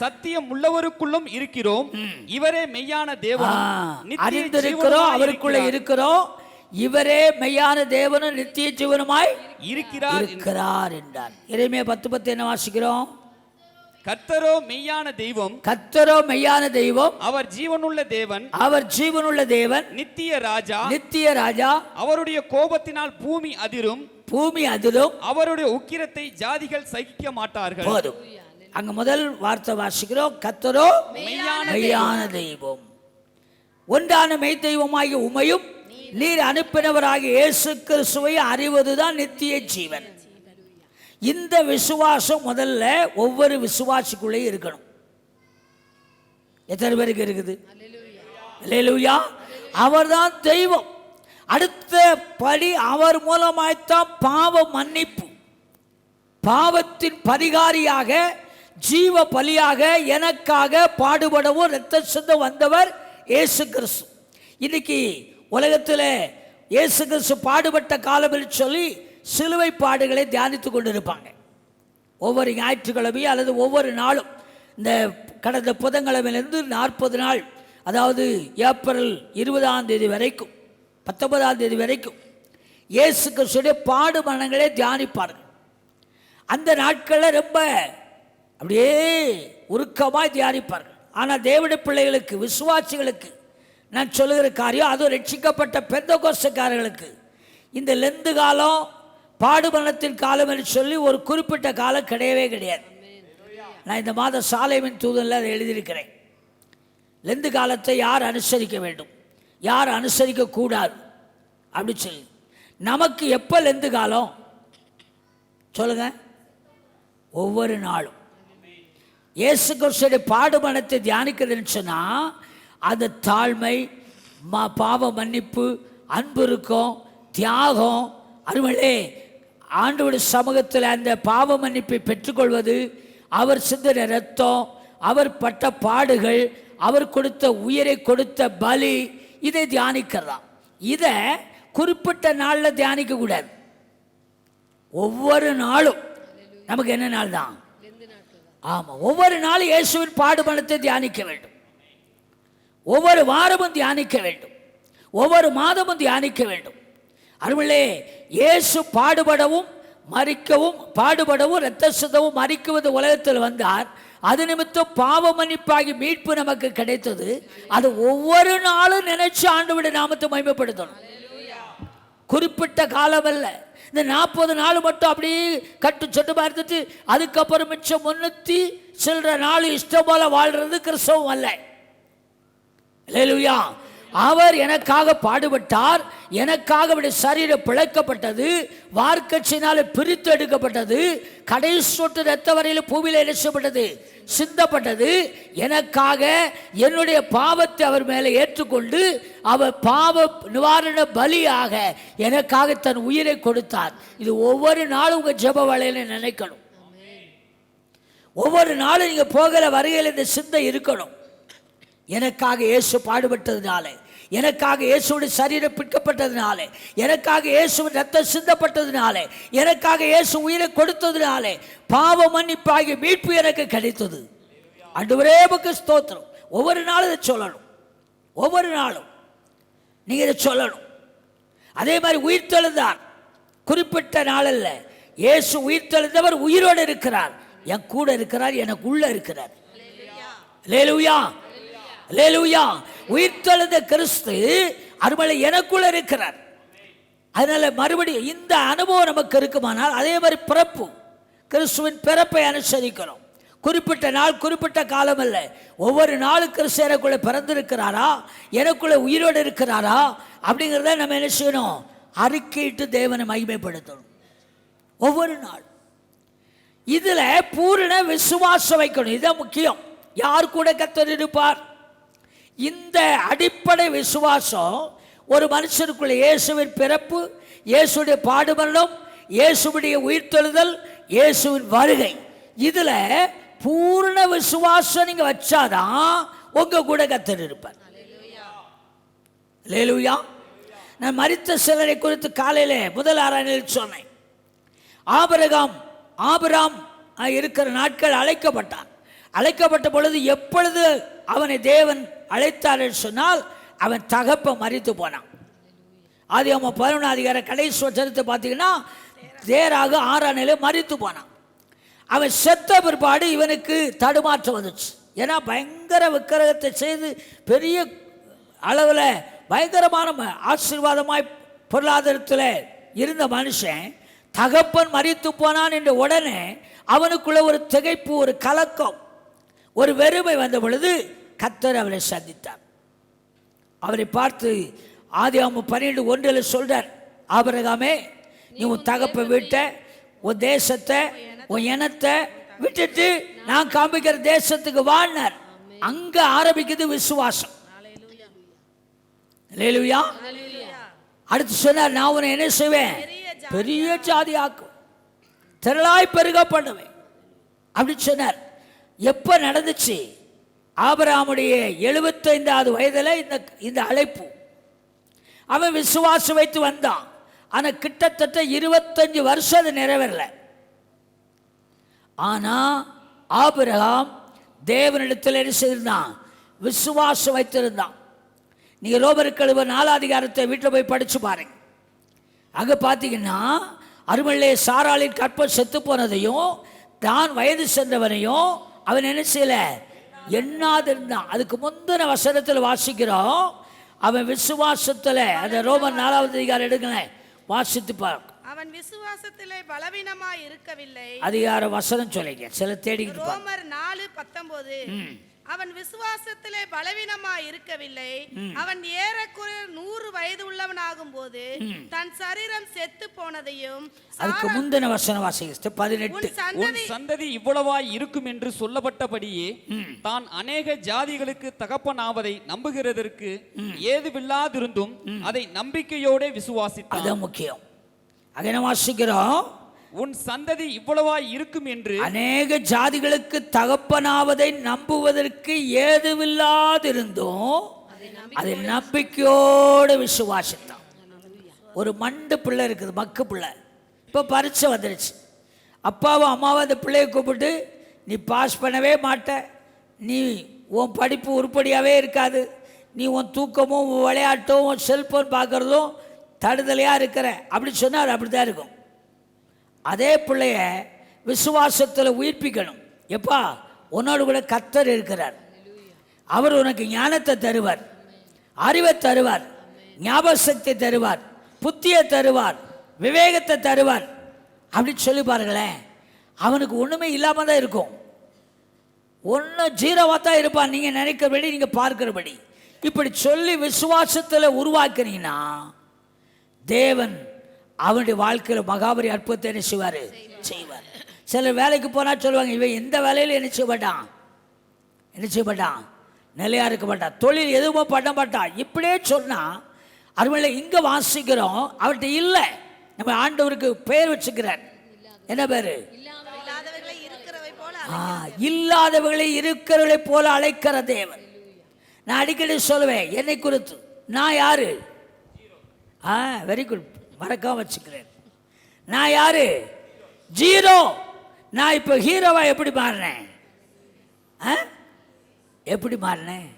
சத்தியம் உள்ளவருக்குள்ளும் இருக்கிறோம். இவரே மெய்யான தேவன், அறிந்திருக்கிறோம், அவருக்குள்ள இருக்கிறோம். இவரே மெய்யான தேவனும் நித்திய ஜீவனுமாய் இருக்கிறார் என்றார். எரேமியா 10:10 என்ன வாசிக்கிறோம்? கர்த்தரோ மெய்யான தெய்வம், அவர் ஜீவனுள்ள தேவன், நித்திய ராஜா, அவருடைய கோபத்தினால் பூமி அதிரும், அவருடைய உக்கிரத்தை ஜாதிகள் சகிக்க மாட்டார்கள். போதும். அங்க முதல் வார்த்தை வாசிக்கிறோம், கர்த்தரோ மெய்யான தெய்வம். ஒன்றான மெய் தெய்வமாகிய உமையும் நீர் அனுப்பினவராகிய இயேசு கிறிஸ்துவை அறிவதுதான் நித்திய ஜீவன். இந்த விசுவாசம் முதல்ல ஒவ்வொரு விசுவாசிக்குள்ளே இருக்கணும். எத்தனை பேருக்கு இருக்குது? அல்லேலூயா. அவர்தான் தெய்வம். அடுத்த படி அவர் மூலமாய்த்தான் பாவ மன்னிப்பு, பாவத்தின் பரிகாரியாக, ஜீவ பலியாக எனக்காக பாடுபடவும் இரத்த சிந்த வந்தவர் இயேசு கிறிஸ்து. இன்னைக்கு உலகத்தில் இயேசு கிறிஸ்து பாடுபட்ட காலம் சொல்லி சிலுவை பாடுகளை தியானித்து கொண்டிருப்பாங்க. ஒவ்வொரு ஞாயிற்றுக்கிழமையும் அல்லது ஒவ்வொரு நாளும். இந்த கடந்த புதன்கிழமையிலிருந்து 40 நாள், அதாவது ஏப்ரல் 20ஆம் தேதி வரைக்கும் 19ஆம் தேதி வரைக்கும் இயேசு கிறிஸ்துடைய பாடு மரணங்களை தியானிப்பார்கள். அந்த நாட்களில் ரொம்ப அப்படியே உருக்கமாய் தியானிப்பார்கள். ஆனால் தேவனுடைய பிள்ளைகளுக்கு, விசுவாசிகளுக்கு நான் சொல்லுகிற காரியம், அதுவும் ரட்சிக்கப்பட்ட பெந்தகோஸ்தேக்காரர்களுக்கு இந்த லெந்து காலம், பாடுமரணத்தின் காலம் என்று சொல்லி ஒரு குறிப்பிட்ட காலம் கிடையவே கிடையாது. நான் இந்த மாதம் சாலேமின் தூதனில் அதை எழுதியிருக்கிறேன். லெந்து காலத்தை யார் அனுசரிக்க வேண்டும், யார் அனுசரிக்க கூடாது அப்படி சொல்லி. நமக்கு எப்போ லெந்து காலம் சொல்லுங்க? ஒவ்வொரு நாளும் இயேசு கிறிஸ்துவின் பாடுமரணத்தை தியானிக்கிறதுன்னு சொன்னால் அந்த தாழ்மை, பாவ மன்னிப்பு, அன்பு இருக்கும், தியாகம், அருமையிலே ஆண்டவருடைய சமூகத்தில் அந்த பாவ மன்னிப்பை பெற்றுக்கொள்வது, அவர் சிந்தின ரத்தம், அவர் பட்ட பாடுகள், அவர் கொடுத்த உயிரை கொடுத்த பலி, இதை தியானிக்கிறதாம். இதை குறிப்பிட்ட நாளில் தியானிக்க கூடாது. ஒவ்வொரு நாளும் நமக்கு என்ன நாள் தான்? ஆமாம், ஒவ்வொரு நாளும் இயேசுவின் பாடுமரணத்தை தியானிக்க வேண்டும். ஒவ்வொரு வாரமும் தியானிக்க வேண்டும். ஒவ்வொரு மாதமும் தியானிக்க வேண்டும். அருமையிலே, இயேசு பாடுபடவும் மரிக்கவும், பாடுபடவும் இரத்த சிந்தவும் மரிக்குவது உலகத்தில் வந்தார். அது நிமித்தம் பாவ மன்னிப்பாகி மீட்பு நமக்கு கிடைத்தது. அது ஒவ்வொரு நாளும் நினைச்சு ஆண்டவருடைய நாமத்தை மகிமைப்படுத்தணும். குறிப்பிட்ட காலம் அல்ல. இந்த 40 நாள் மட்டும் அப்படியே கட்டு சொட்டு பார்த்துட்டு அதுக்கப்புறம் மிச்சம் 300 சில்லற நாள் இஷ்டம் போல வாழ்றது கிறிஸ்தவம் அல்ல. அல்லேலூயா. அவர் எனக்காக பாடுபட்டார், எனக்காக அவருடைய சரீரம் பிழைக்கப்பட்டது, வார்க்கட்சியினால பிரித்து எடுக்கப்பட்டது, கடைசி சொட்டு ரத்த வரையில் பூமியில் இணைக்கப்பட்டது, சிந்தப்பட்டது. எனக்காக என்னுடைய பாவத்தை அவர் மேலே ஏற்றுக்கொண்டு அவர் பாவ நிவாரண பலியாக எனக்காக தன் உயிரை கொடுத்தார். இது ஒவ்வொரு நாளும் உங்கள் ஜெப வேளையில நினைக்கணும். ஒவ்வொரு நாளும் நீங்கள் போகிற வருகையில் இந்த சிந்தை இருக்கணும். எனக்காக இயேசு பாடுபட்டதுனால, எனக்காக இயேசுடைய சரீரம் பிற்கப்பட்டதுனால, எனக்காக இயேசுவின் ரத்தம் சிந்தப்பட்டதுனால, எனக்காக இயேசு உயிரை கொடுத்ததுனால பாவ மன்னிப்பாகி மீட்பு எனக்கு கிடைத்தது. ஆண்டவரே உமக்கு ஸ்தோத்திரம். ஒவ்வொரு நாளும் இதை சொல்லணும். ஒவ்வொரு நாளும் நீங்கள் இதை சொல்லணும். அதே மாதிரி உயிர்த்தெழுந்தார், குறிப்பிட்ட நாள் அல்ல. இயேசு உயிர்த்தெழுந்தவர் உயிரோடு இருக்கிறார், என் கூட இருக்கிறார், எனக்கு உள்ள இருக்கிறார். அல்லேலூயா, அல்லேலூயா. உயிர்த்தெழுந்த கிறிஸ்து அருமையிலே எனக்குள்ள இருக்கிறார். அதனால மறுபடியும் இந்த அனுபவம் நமக்கு இருக்குமானால், அதே மாதிரி பிறப்பு, கிறிஸ்துவின் பிறப்பை அனுசரிக்கிறோம். குறிப்பிட்ட நாள், குறிப்பிட்ட காலம் அல்ல. ஒவ்வொரு நாளும் கிறிஸ்து எனக்குள்ள பிறந்திருக்கிறாரா, எனக்குள்ள உயிரோடு இருக்கிறாரா அப்படிங்கிறத நம்ம என்ன செய்யணும்? அறிக்கையிட்டு தேவனை மகிமைப்படுத்தணும் ஒவ்வொரு நாள். இதுல பூரண விசுவாசம் வைக்கணும். இதுதான் முக்கியம். யார் கூட கர்த்தர் இருப்பார்? இந்த அடிப்படை விசுவாசம் ஒரு மனுஷனுக்குள்ள, இயேசுவின் பிறப்பு, இயேசுடைய பாடுமரணம், இயேசுடைய உயிர்த்தெழுதல், இயேசுவின் வருகை, இதுல பூரண விசுவாசம் நீங்க வச்சாதான் உங்க கூட கர்த்தர் இருப்பார். அல்லேலூயா. நான் மரித்த சிலரை குறித்து காலையிலே முதல் ஆராய்ச்சியில் சொன்னேன். ஆபிரகாம் இருக்கிற நாட்கள் அழைக்கப்பட்டான். அழைக்கப்பட்ட பொழுது எப்பொழுது அவனை தேவன் அழைத்தார் என்று சொன்னால், அவன் தகப்ப மரித்து போனான். ஆதியாகமம் 11 அதிகாரம் கடைசி வசனத்தை பார்த்தீங்கன்னா, தேராக 6ஆம் நிலை மரித்து போனான். அவன் செத்த பிற்பாடு இவனுக்கு தடுமாற்றம் வந்துச்சு. ஏன்னா பயங்கர விக்கிரகத்தை செய்து பெரிய அளவில் பயங்கரமான ஆசீர்வாதமாய் பொருளாதாரத்தில் இருந்த மனுஷன் தகப்பன் மரித்து போனான் என்ற உடனே அவனுக்குள்ள ஒரு திகைப்பு, ஒரு கலக்கம், ஒரு வெறுமை வந்த பொழுது கர்த்தர் அவரை சந்தித்தார். அவரை பார்த்து ஆதியாகமம் 12:1 சொல்றார், ஆபிரகாமே, நீ உன் தகப்ப வீட்டை, உன் தேசத்தை, உன் இனத்தை விட்டுட்டு நான் காமிக்கிற தேசத்துக்கு வாழ்னார். அங்க ஆரம்பிக்குது விசுவாசம். அல்லேலூயா. அடுத்து சொன்னார், நான் உன்னை என்ன செய்வேன்? பெரிய ஜாதி ஆக்கும், திரளாய் பெருக பண்ணுவேன் அப்படி சொன்னார். எப்ப நடந்துச்சு? ஆபிரகாமுடைய 75வது வயதில் இந்த அழைப்பு. அவன் விசுவாசம் வைத்து வந்தான். ஆனா கிட்டத்தட்ட 25 வருஷம் அது நிறைவேறல. ஆனா ஆபிரகாம் தேவனிடத்தில் என்ன செய்திருந்தான்? விசுவாசம் வைத்திருந்தான். நீங்க ரோமருக்கு 4 அதிகாரத்தை வீட்டில் போய் படிச்சு பாருங்க. அங்க பார்த்தீங்கன்னா, அருமையிலே சாராளின் கற்பம் செத்து போனதையும், தான் வயது சென்றவனையும் அவன் என்ன செய்யல, எண்ணாதிருந்தான். அதுக்கு முந்தின வசனத்தில் வாசிக்கிறோம், அவன் விசுவாசத்தில், அந்த ரோமர் 4வது அதிகாரம் எடுங்களேன், வாசித்து பார்க்க. அவன் விசுவாசத்திலே பலவீனமாய் இருக்கவில்லை. அதிகார வசனம் சொல்லிக்க, சில தேடிக்கிட்டு பாருங்க. ரோமர் 4:19. அவன் விசுவாசத்திலே பலவீனமாய் இருக்கவில்லை. அவன் ஏறக்குறைய 100 வயது உள்ளவனாகும் போது தன் சரீரம் செத்து போனதையும், அதுக்கு முந்தின வசனம் வாசிக்க 18. உன் சந்ததி இவ்வளவாய் இருக்கும் என்று சொல்லப்பட்டபடியே தான் அநேக ஜாதிகளுக்கு தகப்பனாவதை நம்புகிறதற்கு ஏதுவில்லாதிருந்தும் அதை நம்பிக்கையோட விசுவாசித்தான். அதான் முக்கியம். அதை வாசிக்கிறோம், உன் சந்ததி இவ்வளவாய் இருக்கும் என்று அநேக ஜாதிகளுக்கு தகப்பனாவதை நம்புவதற்கு ஏதுவில்லாதிருந்தும் அதை நம்பிக்கையோடு விசுவாசித்தான். ஒரு மண்டு பிள்ளை இருக்குது, மக்கு பிள்ளை, இப்போ பரீட்சை வந்துருச்சு. அப்பாவும் அம்மாவும் அந்த பிள்ளையை கூப்பிட்டு, நீ பாஸ் பண்ணவே மாட்ட, நீ உன் படிப்பு உருப்படியாகவே இருக்காது, நீ உன் தூக்கமும் உன் விளையாட்டும் உன் செல்ஃபோன் பார்க்குறதும் தடுதலையாக இருக்கிற அப்படின்னு சொன்னால் அது அப்படி தான் இருக்கும். அதே பிள்ளைய விசுவாசத்தில் உயிர்ப்பிக்கணும். எப்பா, உன்னோடு கூட கர்த்தர் இருக்கிறார், அவர் உனக்கு ஞானத்தை தருவார், அறிவை தருவார், ஞாபக சக்தி தருவார், புத்தியை தருவார், விவேகத்தை தருவார் அப்படின்னு சொல்லி பாருங்களேன். அவனுக்கு ஒன்றுமே இல்லாமல் தான் இருக்கும், ஒன்றும் ஜீரோவாக தான் இருப்பான், நீங்கள் நினைக்கிறபடி, நீங்கள் பார்க்கிறபடி. இப்படி சொல்லி விசுவாசத்தில் உருவாக்குனீங்கன்னா தேவன் அவனுடைய வாழ்க்கையில் மகாபரி அற்புதத்தை என்ன செய்வார். சிலர் வேலைக்கு போனால் சொல்லுவாங்க, இவன் எந்த வேலையிலும் என்ன செய்ய மாட்டான், நிலையாக இருக்க மாட்டான், தொழில் எதுவும் பண்ண மாட்டான், இப்படியே சொன்னால் அருமையில இங்கே வாசிக்கிறோம், அவர்கிட்ட இல்லை. நம்ம ஆண்டவருக்கு பெயர் வச்சுக்கிறார், என்ன பேர்? இல்லாதவர்களை இருக்கிறவர்களை போல அழைக்கிற தேவன். நான் அடிக்கடி சொல்லுவேன் என்னை குறித்து, நான் யாரு? வெரி குட், மறக்காம வச்சுக்கிறேன். நான் யாரு? ஜீரோ. நான் இப்போ ஹீரோவா எப்படி மாறினேன்? எப்படி மாறினேன்?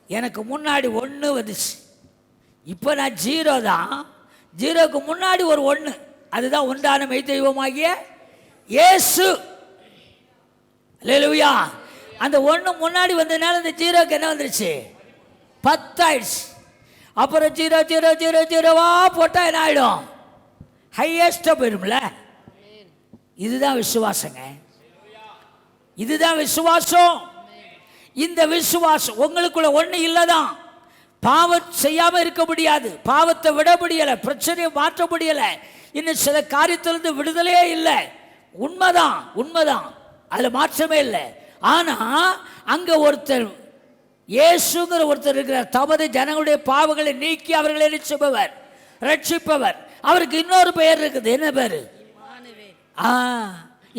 எனக்கு முன்னாடி 1 வந்துச்சு, இப்போ நான் ஜீரோ தான். ஜீரோக்கு முன்னாடி ஒரு 1, அதுதான் உண்டான மெய் தெய்வமாகிய இயேசு. அல்லேலூயா. அந்த 1 முன்னாடி வந்ததுனால இந்த ஜீரோக்கு என்ன வந்துருச்சு? 10 ஆயிடுச்சு. அப்புறம் 0 0 0 0வா போட்டால் என்ன ஆகிடும்? ஹையஸ்டாக போயிடும்ல. இதுதான் விசுவாசங்க, இதுதான் விசுவாசம். இந்த விசுவாசம் உங்களுக்குள்ள ஒன்று இல்லைதான். பாவம் செய்யாமல் இருக்க முடியாது, பாவத்தை விட முடியலை, பிரச்சனையை மாற்ற முடியலை, இன்னும் சில காரியத்திலிருந்து விடுதலையே இல்லை. உண்மைதான், உண்மைதான், அதில் மாற்றமே இல்லை. ஆனால் அங்கே ஒருத்தர், இயேசுங்கிற ஒருத்தர் இருக்கிறார், தமது ஜனங்களுடைய பாவங்களை நீக்கி அவர்களை ரட்சிப்பவர், ரட்சிப்பவர். அவருக்கு இன்னொரு பெயர் இருக்குது, என்ன பேரு?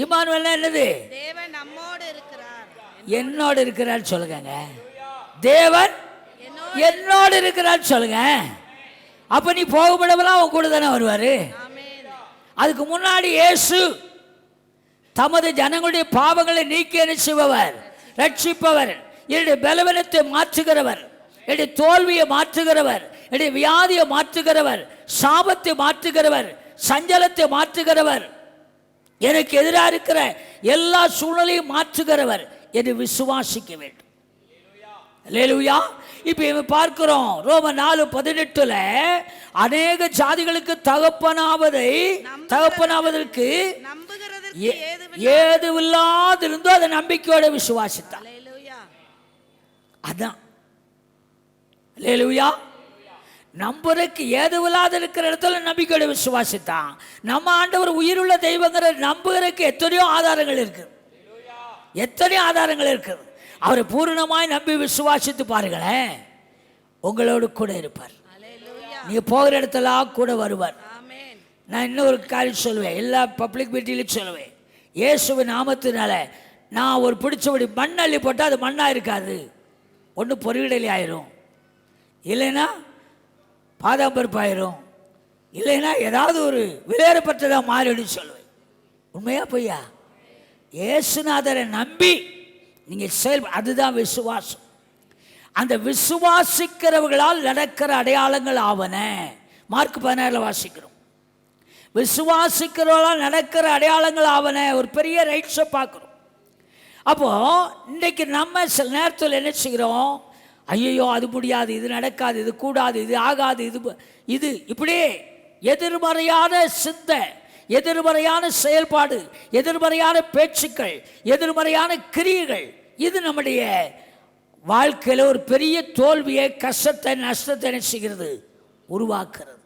இம்மானுவேல். என்னது? தேவன் நம்மோடு இருக்கிறார். என்னோடு இருக்கிறார் சொல்லுங்க. தேவன் என்னோடு இருக்கிறார் சொல்லுங்க. அப்ப நீ போகுமிடமெல்லாம் அவன் கூட தானே வருவாரு. அதுக்கு முன்னாடி இயேசு தமது ஜனங்களுடைய பாவங்களை நீக்கி என்ன செய்பவர்? ரட்சிப்பவர். என்னுடைய பலவீனத்தை மாற்றுகிறவர், என்னுடைய தோல்வியை மாற்றுகிறவர், என்னுடைய வியாதியை மாற்றுகிறவர், சாபத்தை மாற்றுகிறவர், சஞ்சலத்தை மாற்றுகிறவர், எனக்கு எதிராக இருக்கிற எல்லா சூழ்நிலையும் மாற்றுகிறவர் என்று விசுவாசிக்க வேண்டும். அல்லேலூயா. இப்போ இவன் பார்க்கிறோம் ரோமர் 4:18 அநேக ஜாதிகளுக்கு தகப்பனாவதற்கு ஏதுவில்லாதிருந்தோ அதை நம்பிக்கையோட விசுவாசித்தான். அதான் அல்லேலூயா. நம்புறதுக்கு ஏதுவில்லாத இருக்கிற இடத்துல நம்பிக்கையோட விசுவாசித்தான். நம்ம ஆண்டவர் உயிருள்ள தெய்வங்கிற நம்புகிறதுக்கு எத்தனையோ ஆதாரங்கள் இருக்குது, எத்தனையோ ஆதாரங்கள் இருக்குது. அவரை பூரணமாய் நம்பி விசுவாசித்து பாருங்களேன், உங்களோடு கூட இருப்பார். நீங்க போகிற இடத்துல கூட வருவார். நான் இன்னொரு காரியம் சொல்லுவேன், எல்லா பப்ளிக் மீட்டிங்லையும் சொல்லுவேன், இயேசுவின் நாமத்தினால நான் ஒரு பிடிச்சபடி மண் அள்ளி போட்டால் அது மண்ணாக இருக்காது, ஒன்று பொறியிடலி ஆயிரும், இல்லைன்னா பாதாம் பருப்பாயிரும், இல்லைன்னா ஏதாவது ஒரு விலையேறப்பட்டதாக மாறிடுன்னு சொல்லுவேன். உண்மையா பொய்யா? இயேசுநாதரை நம்பி நீங்கள் அதுதான் விசுவாசம். அந்த விசுவாசிக்கிறவர்களால் நடக்கிற அடையாளங்கள் ஆவன. மார்க் 16 வாசிக்கிறோம். விசுவாசிக்கிறவர்களால் நடக்கிற அடையாளங்கள் ஆவன. ஒரு பெரிய ரைட்ஸை பார்க்குறோம். அப்போது இன்றைக்கு நம்ம சில நேரத்தில் என்ன செய்கிறோம், ஐயோ அது முடியாது, இது நடக்காது, இது கூடாது, இது ஆகாது, இது இப்படியே எதிர்மறையான சிந்தை, எதிர்மறையான செயல்பாடு, எதிர்மறையான பேச்சுக்கள், எதிர்மறையான கிரியைகள், இது நம்முடைய வாழ்க்கையில் ஒரு பெரிய தோல்வியை, கஷ்டத்தை, நஷ்டத்தை என்ன செய்கிறது, உருவாக்குறது.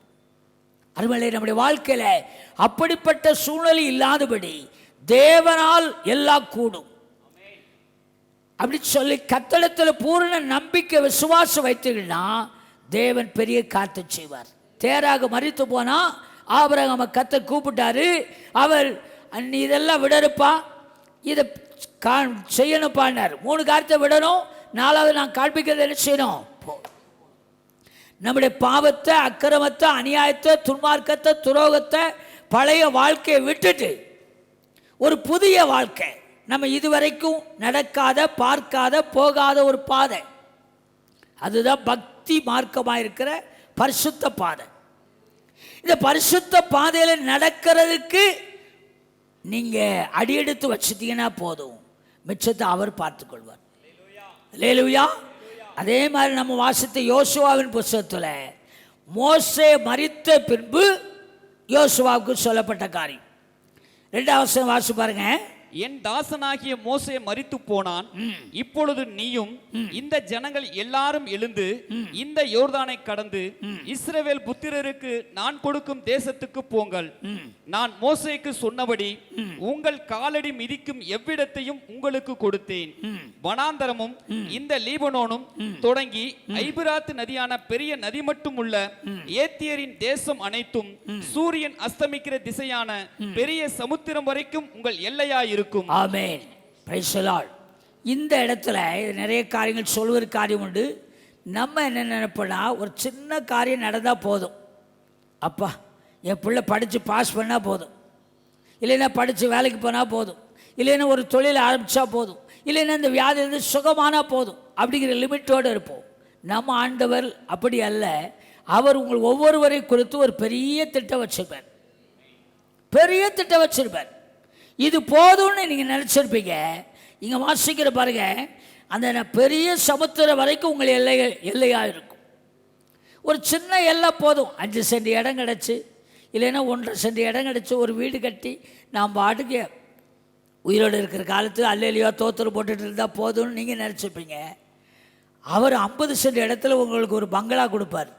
அதுமாதிரி நம்முடைய வாழ்க்கையில் அப்படிப்பட்ட சூழ்நிலை இல்லாதபடி தேவனால் எல்லாம் கூடும் அப்படி சொல்லி கர்த்தரிடத்தில் பூரண நம்பிக்கை விசுவாசம் வைத்தீங்கன்னா தேவன் பெரிய காரியத்தை செய்வார். தேராக மரித்து போனா ஆபிரகாமை கர்த்தர் கூப்பிட்டாரு. அவர் நீ இதெல்லாம் விடருப்பா, இதை செய்யணுப்பான்னார். 3 காரியத்தை விடணும், 4வது நான் காண்பிக்கிறது என்ன செய்யணும், நம்முடைய பாவத்தை, அக்கிரமத்தை, அநியாயத்தை, துன்மார்க்கத்தை, துரோகத்தை, பழைய வாழ்க்கையை விட்டுட்டு ஒரு புதிய வாழ்க்கை, நம்ம இதுவரைக்கும் நடக்காத, பார்க்காத, போகாத ஒரு பாதை, அதுதான் பக்தி மார்க்கமாக இருக்கிற பரிசுத்த பாதை. இந்த பரிசுத்த பாதையில் நடக்கிறதுக்கு நீங்கள் அடியெடுத்து வச்சுட்டீங்கன்னா போதும், மிச்சத்தை அவர் பார்த்துக்கொள்வார். அல்லேலூயா. அதே மாதிரி நம்ம வாசித்த யோசுவாவின் புத்தகத்தில் மோசே மரித்த பின்பு யோசுவாவுக்கு சொல்லப்பட்ட காரியம் 2வது வாசி பாருங்க. என் தாசனாகிய மோசே மரித்து போனான், இப்பொழுது நீயும் இந்த ஜனங்கள் எல்லாரும் எழுந்து இந்த யோர்தானை கடந்து இஸ்ரவேல் புத்திரருக்கு நான் கொடுக்கும் தேசத்துக்கு போங்கள். நான் மோசேக்கு சொன்னபடி உங்கள் காலடி மிதிக்கும் எவ்விடத்தையும் உங்களுக்கு கொடுத்தேன். வனாந்தரமும் இந்த லீபனோனும் தொடங்கி ஐபிராத்து நதியான பெரிய நதி மட்டும் உள்ள ஏத்தியரின் தேசம் அனைத்தும் சூரியன் அஸ்தமிக்கிற திசையான பெரிய சமுத்திரம் வரைக்கும் உங்கள் எல்லையாய் இருக்கும். ஆமென். Praise the lord. இந்த இடத்துல நிறைய காரியங்கள் சொல்வது காரியம் உண்டு. நம்ம என்ன நினைப்போம்னா, ஒரு சின்ன காரியம் நடந்தால் போதும், அப்பா என் பிள்ளை படித்து பாஸ் பண்ணால் போதும், இல்லைன்னா படித்து வேலைக்கு போனால் போதும், இல்லைன்னா ஒரு தொழில் ஆரம்பித்தா போதும், இல்லைன்னா இந்த வியாதியிலிருந்து சுகமானால் போதும் அப்படிங்கிற லிமிட்டோடு இருப்போம். நம்ம ஆண்டவர் அப்படி அல்ல. அவர் உங்கள் ஒவ்வொருவரை குறித்து ஒரு பெரிய திட்டம் வச்சிருப்பார், பெரிய திட்டம் வச்சிருப்பார். இது போதும்னு நீங்கள் நினச்சிருப்பீங்க. இங்கே வாசிக்கிற பாருங்க, அந்த பெரிய சமுத்திரம் வரைக்கும் உங்கள் எல்லையாக இருக்கும். ஒரு சின்ன எல்லை போதும், 5 சென்ட் இடம் கிடச்சி, இல்லைன்னா 1.5 சென்ட் இடம் கிடச்சி ஒரு வீடு கட்டி நாம் பாட்டுக்கு உயிரோடு இருக்கிற காலத்தில் அல்லையிலையோ தோத்தர் போட்டுட்டு இருந்தால் போதும்னு நீங்கள் நினச்சிருப்பீங்க. அவர் 50 சென்ட் இடத்துல உங்களுக்கு ஒரு பங்களா கொடுப்பார்.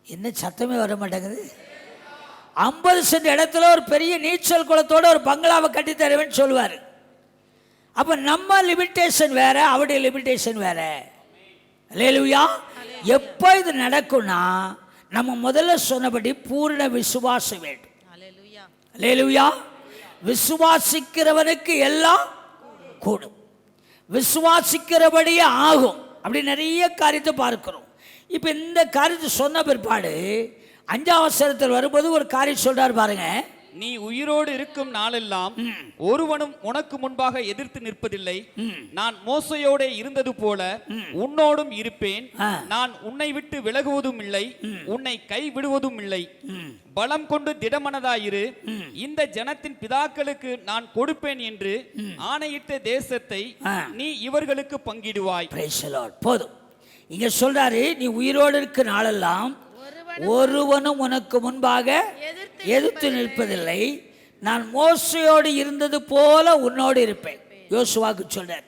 என்ன சத்தமே வர மாட்டேங்குது? 50 சென்ட் இடத்துல ஒரு பெரிய நீச்சல் குளத்தோட ஒரு பங்களாவை கட்டி தருவேன்னு சொல்லுவார். அப்போ நம்ம லிமிட்டேஷன் வேற, அவருடைய லிமிட்டேஷன் வேற. அல்லேலூயா. எப்போ இது நடக்கும்னா, நம்ம முதல்ல சொன்னபடி பூர்ண விசுவாசம் வேண்டும். அல்லேலூயா. விசுவாசிக்கிறவனுக்கு எல்லாம் கூடும், விசுவாசிக்கிறபடியே ஆகும். அப்படி நிறைய காரியத்தை பார்க்கிறோம். இப்போ இந்த காரியத்தை சொன்ன பிற்பாடு 5வது வசனத்தில் வரும்போது ஒரு காரியம் சொல்றார் பாருங்க. நீ உயிரோடு இருக்கும் நாளெல்லாம் ஒருவனும் உனக்கு முன்பாக எதிர்த்து நிற்பதில்லை. நான் மோசையோட இருந்தது போல உன்னோடும் இருப்பேன். நான் உன்னை விட்டு விலகுவதும் இல்லை, உன்னை கை விடுவதும் இல்லை. பலம் கொண்டு திடமனதாயிரு. இந்த ஜனத்தின் பிதாக்களுக்கு நான் கொடுப்பேன் என்று ஆணையிட்ட தேசத்தை நீ இவர்களுக்கு பங்கிடுவாய். Price the Lord. போதும். இங்க சொல்றாரு, நீ உயிரோடு இருக்க நாளெல்லாம் ஒருவனும் உனக்கு முன்பாக எதிர்த்து நிற்பதில்லை. நான் மோசையோடு இருந்தது போல உன்னோடு இருப்பேன். யோசுவாவுக்கு சொல்றார்.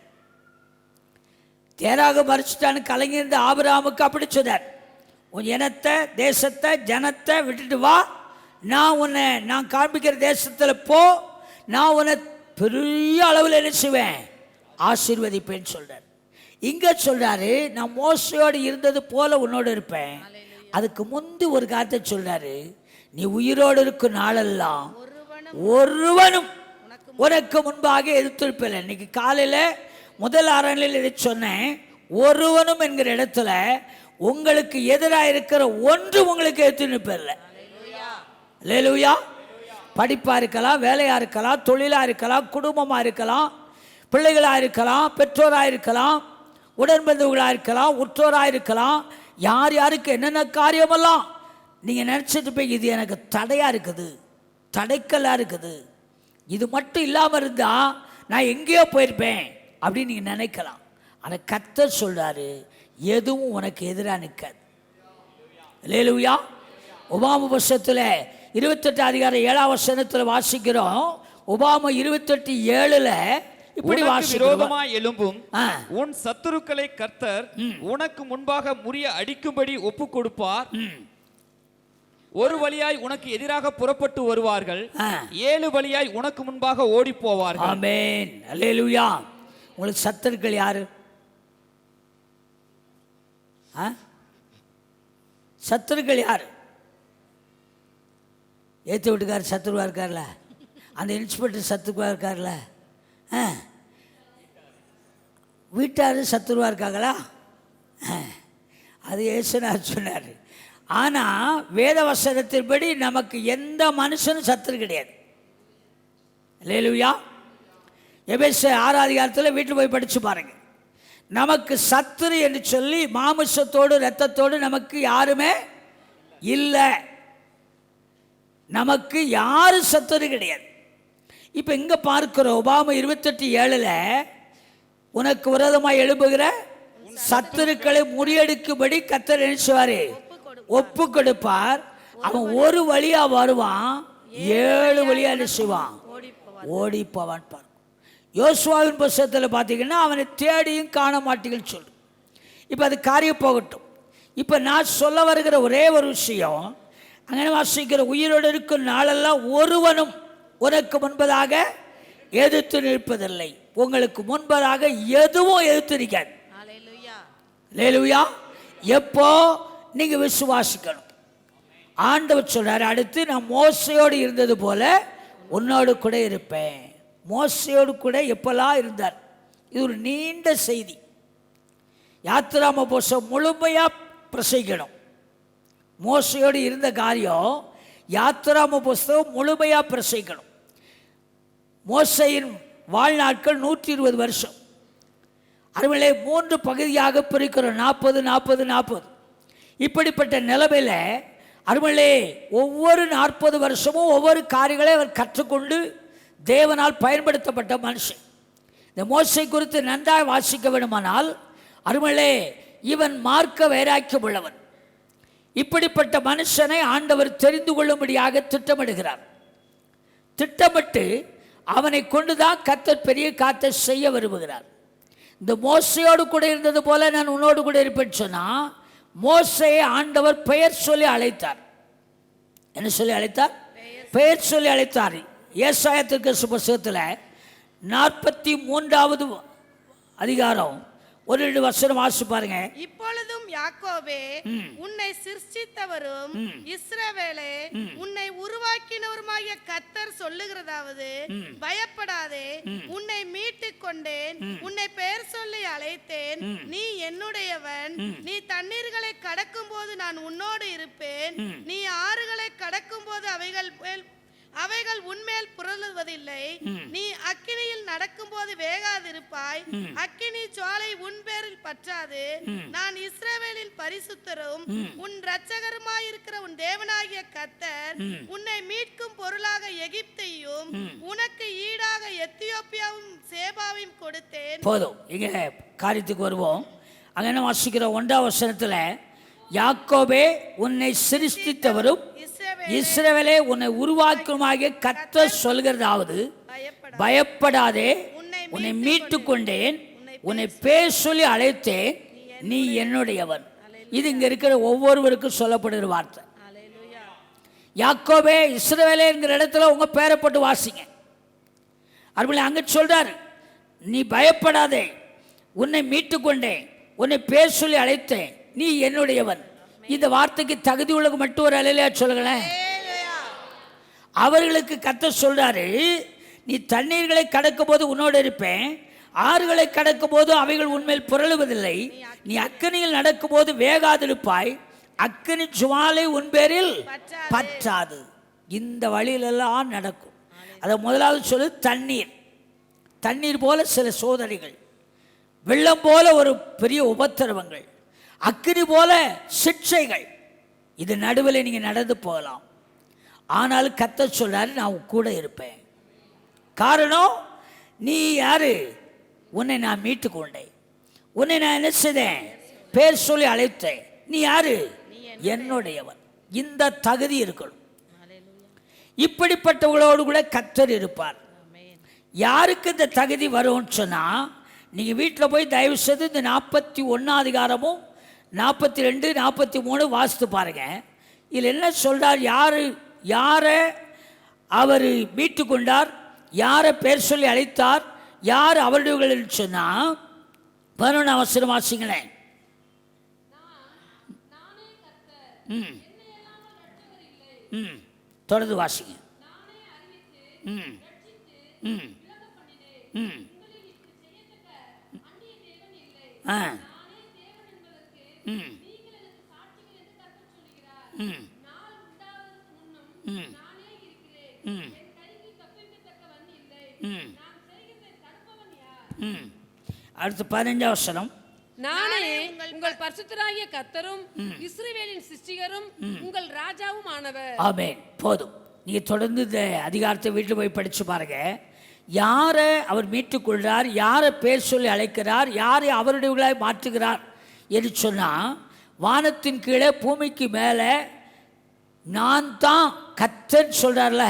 தேராக மறிச்சிட்டான்னு கலங்கியிருந்த ஆபிரகாமுக்கு அப்படி சொன்னார், உன் இனத்தை, தேசத்தை, ஜனத்தை விட்டுட்டு வா, நான் காண்பிக்கிற தேசத்தில் போ, நான் உன்னை பெரிய அளவில் என்ன செய்வேன், ஆசீர்வதிப்பேன்னு சொல்றார். இங்க சொல்றாரு, நான் மோசையோடு இருந்தது போல உன்னோடு இருப்பேன். அதுக்கு முந்தி ஒரு காரியத்தை சொல்றாரு, நீ உயிரோடு இருக்கும் நாளெல்லாம் ஒருவனும் உனக்கு முன்பாக எதிர்த்திருப்பில்லை. இன்னைக்கு காலையில் முதல் அரணில் இதை சொன்னேன். ஒருவனும் என்கிற இடத்துல உங்களுக்கு எதிராக இருக்கிற ஒன்று உங்களுக்கு எதிர்த்து நிற்பில்லை. அல்லேலூயா. படிப்பாக இருக்கலாம், வேலையாக இருக்கலாம், தொழிலாக இருக்கலாம், குடும்பமாக இருக்கலாம், பிள்ளைகளாக இருக்கலாம், பெற்றோராக இருக்கலாம், உடன்பந்தவர்களாக இருக்கலாம், உற்றோராக இருக்கலாம். யார் யாருக்கு என்னென்ன காரியமெல்லாம் நீங்கள் நினச்சிட்டு போய் இது எனக்கு தடையாக இருக்குது, தடைக்கல்லாக இருக்குது, இது மட்டும் இல்லாமல் இருந்தால் நான் எங்கேயோ போயிருப்பேன் அப்படின்னு நீங்கள் நினைக்கலாம். ஆனால் கர்த்தர் சொல்றாரு, எதுவும் உனக்கு எதிராக நிற்காது. அல்லேலூயா. உபாம புஸ்தகத்தில் 28 அதிகாரம் 7ஆம் வசனத்தில் வாசிக்கிறோம். உபாம 28:7 இப்படி உனக்கு விரோதமாய் வாசிக்கிறோம். எழும்பும் உன் சத்துருக்களை கர்த்தர் உனக்கு முன்பாக முறிய அடிக்கும்படி ஒப்பு கொடுப்பார். ஒரு வழியாய் உனக்கு எதிராக புறப்பட்டு வருவார்கள், 7 வழியாய் உனக்கு முன்பாக ஓடி போவார்கள். ஆமென். அல்லேலூயா. உங்களுக்கு சத்துருக்கள் யாரு? சத்துருக்கள் யாரு? ஏற்று வீட்டுக்காரர் சத்துருவா இருக்கார்ல, அந்த இன்ஸ்பெக்டர் சத்துருவா இருக்கார்ல, வீட்டார் சத்துருவா இருக்காங்களா? அது ஏசுனார் சொன்னார். ஆனால் வேத வசனத்தின்படி நமக்கு எந்த மனுஷனும் சத்துரு கிடையாது. அல்லேலூயா. எபேசியர் 6ஆம் அதிகாரத்தில் வீட்டில் போய் படித்து பாருங்க. நமக்கு சத்துரு என்று சொல்லி மாமிசத்தோடு இரத்தத்தோடு நமக்கு யாருமே இல்லை. நமக்கு யாரும் சத்துரு கிடையாது. இப்போ இங்கே பார்க்கிறோம், உபாம 28:7 உனக்கு விரோதமாக எழுப்புகிற சத்துருக்களை முறியடிக்கும்படி கர்த்தர் நினைச்சுவாரு, ஒப்பு கொடுப்பார். அவன் ஒரு வழியா வருவான், 7 வழியா நினைச்சுவான், ஓடி போவான். பாரு, யோசுவாவின் புஸ்தகத்தில் பார்த்தீங்கன்னா அவனை தேடியும் காண மாட்டீங்கன்னு சொல்லு. இப்போ அது காரியம் போகட்டும். இப்போ நான் சொல்ல வருகிற ஒரே ஒரு விஷயம், அங்கே வாசிக்கிற உயிரோடு இருக்கும் நாளெல்லாம் ஒருவனும் உனக்கு முன்பதாக எதிர்த்து நிற்பதில்லை. உங்களுக்கு முன்பதாக எதுவும் எதிர்த்து நிற்காது. அல்லேலூயா. எப்போ நீங்க விசுவாசிக்கணும். ஆண்டவர் சொல்றாரு, அடுத்து நான் மோசையோடு இருந்தது போல உன்னோடு கூட இருப்பேன். மோசையோடு கூட எப்பெல்லாம் இருந்தார்? இது ஒரு நீண்ட செய்தி. யாத்திராம புஸ்தகம் முழுமையா பிரசங்கிக்கணும். மோசையோடு இருந்த காரியம் யாத்திராம புஸ்தகம் முழுமையா பிரசங்கிக்கணும். மோசையின் வாழ்நாட்கள் 120 வருஷம். அதுவே 3 பகுதியாக பிரிக்கிறோம், 40 40 40. இப்படிப்பட்ட நிலைமையில் அருமலே ஒவ்வொரு 40 வருஷமும் ஒவ்வொரு காரியங்களை அவர் கற்றுக்கொண்டு தேவனால் பயன்படுத்தப்பட்ட மனுஷன். இந்த மோசை குறித்து நன்றாக வாசிக்க வேண்டுமானால் அருமலே இவன் மார்க்க வைராக்கியம் உள்ளவன். இப்படிப்பட்ட மனுஷனை ஆண்டவர் தெரிந்து கொள்ளும்படியாக திட்டமிடுகிறார். திட்டமிட்டு அவனை கொண்டுதான் கர்த்தர் பெரிய காரியத்தை செய்ய விரும்புகிறார். இந்த மோசையோடு கூட இருந்தது போல நான் உன்னோடு கூட இருப்பேன்னு சொன்னா, மோசையை ஆண்டவர் பெயர் சொல்லி அழைத்தார். என்ன சொல்லி அழைத்தார்? பெயர் சொல்லி அழைத்தார். ஏசாயா தீர்க்கதரிசி புத்தகத்தில் 43வது அதிகாரம் 1-2 வசனம் வாசி பாருங்க. இப்பொழுதும் யாக்கோபே, உன்னை சிருஷ்டித்தவரும் இஸ்ரவேலே உன்னை உருவாக்கினவருமாகிய கர்த்தர் சொல்லுகிறதாவது, பயப்படாதே, உன்னை மீட்டுக் கொண்டேன், உன்னை பெயர் சொல்லி அழைத்தேன், நீ என்னுடையவன். நீ தண்ணீர்களை கடக்கும் போது நான் உன்னோடு இருப்பேன், நீ ஆறுகளை கடக்கும் போது அவைகள் உன்மேல் புரளுவதில்லை. நீ அக்கினியில் நடக்கும் போது வேகாதிருப்பாய், அக்கினி ஜுவாலை உன் பேரில் பற்றாது. நான் இஸ்ரவேலின் பரிசுத்தரும் உன் இரட்சகருமாயிருக்கிற உன் தேவனாகிய கர்த்தர் உன்னை மீட்கும் பொருளாக எகிப்தையும் உனக்கு ஈடாக எத்தியோப்பியாவும் சேபாவையும் கொடுத்தேன். போதும், இங்க காரியத்துக்கு வருவோம். அங்க என்ன வாசிக்கிறோம்? 1ஆம் வசனத்துல, யாக்கோபே உன்னை சிருஷ்டித்தவரும் இஸ்ரவேலே உன்னை உருவாக்குமாகிய கர்த்தர் சொல்கிறதாவது, பயப்படாதே, உன்னை மீட்டுக் கொண்டேன், உன்னை பேர் சொல்லி அழைத்தேன், நீ என்னுடையவன். இது இங்க இருக்கிற ஒவ்வொருவருக்கும் சொல்லப்படுகிற வார்த்தை. யாக்கோபே இஸ்ரவேலே என்கிற இடத்துல உங்க பேரை போட்டு வாசிங்க. அதுபோல அங்க சொல்றாரு, நீ பயப்படாதே, உன்னை மீட்டுக் கொண்டேன், உன்னை பேர் சொல்லி அழைத்தேன், நீ என்னுடையவன். இந்த வார்த்தைக்கு தகுதி உள்ளவங்க மட்டும் ஒரு அலையிலையா சொல்லுங்களேன். அவர்களுக்கு கர்த்தர் சொல்றாரு, நீ தண்ணீர்களை கடக்கும் போது உன்னோடு இருப்பேன், ஆறுகளை கடக்கும் போது அவைகள் உன்மேல் புரளுவதில்லை, நீ அக்கினியில் நடக்கும் போது வேகாதிருப்பாய், அக்கினி ஜுவாலை உன் பேரில் பற்றாது. இந்த வழியிலெல்லாம் நடக்கும். அதை முதலாவது சொல்லு, தண்ணீர். தண்ணீர் போல சில சோதனைகள், வெள்ளம் போல ஒரு பெரிய உபத்திரவங்கள், அக்கினி போல சிக்ஷைகள். இது நடுவில் நீங்க நடந்து போகலாம். ஆனாலும் கர்த்தர் சொல்றாரு, நான் கூட இருப்பேன். காரணம், நீ யாரு? உன்னை நான் மீட்டு கொண்டேன், உன்னை நான் என்ன செய்தேன்? பேர் சொல்லி அழைத்தேன். நீ யாரு? என்னுடையவன். இந்த தகுதி இருக்கணும். இப்படிப்பட்டவங்களோடு கூட கர்த்தர் இருப்பார். யாருக்கு இந்த தகுதி வரும்னு சொன்னால், நீங்கள் வீட்டில் போய் தயவு செய்து இந்த 41 அதிகாரமும் 42 43 வாசித்து பாருங்க. இதில் என்ன சொல்றார்? யாரை அவர் மீட்டு கொண்டார், யாரை பேர் சொல்லி அழைத்தார், யார் அவருடைய சொன்னால் 11 அவசரம் வாசிங்களேன். தொடர்ந்து வாசிங்க. அடுத்து 15 வசனம். நானே உங்கள் பரிசுத்தராகிய கர்த்தரும் இஸ்ரவேலின் சிருஷ்டிகரும் உங்கள் ராஜாவும் ஆனவர். ஆமென். போதும். நீங்கள் தொடர்ந்து இந்த அதிகாரத்தை வீட்டில் போய் படித்து பாருங்க. யாரை அவர் மீட்டுக்கொள்கிறார், யாரை பேர் சொல்லி அழைக்கிறார், யாரை அவருடையவர்களாய் மாற்றுகிறார் என்று சொன்னால், வானத்தின் கீழே பூமிக்கு மேலே நான் தான் கர்த்தர் சொல்கிறார்ல,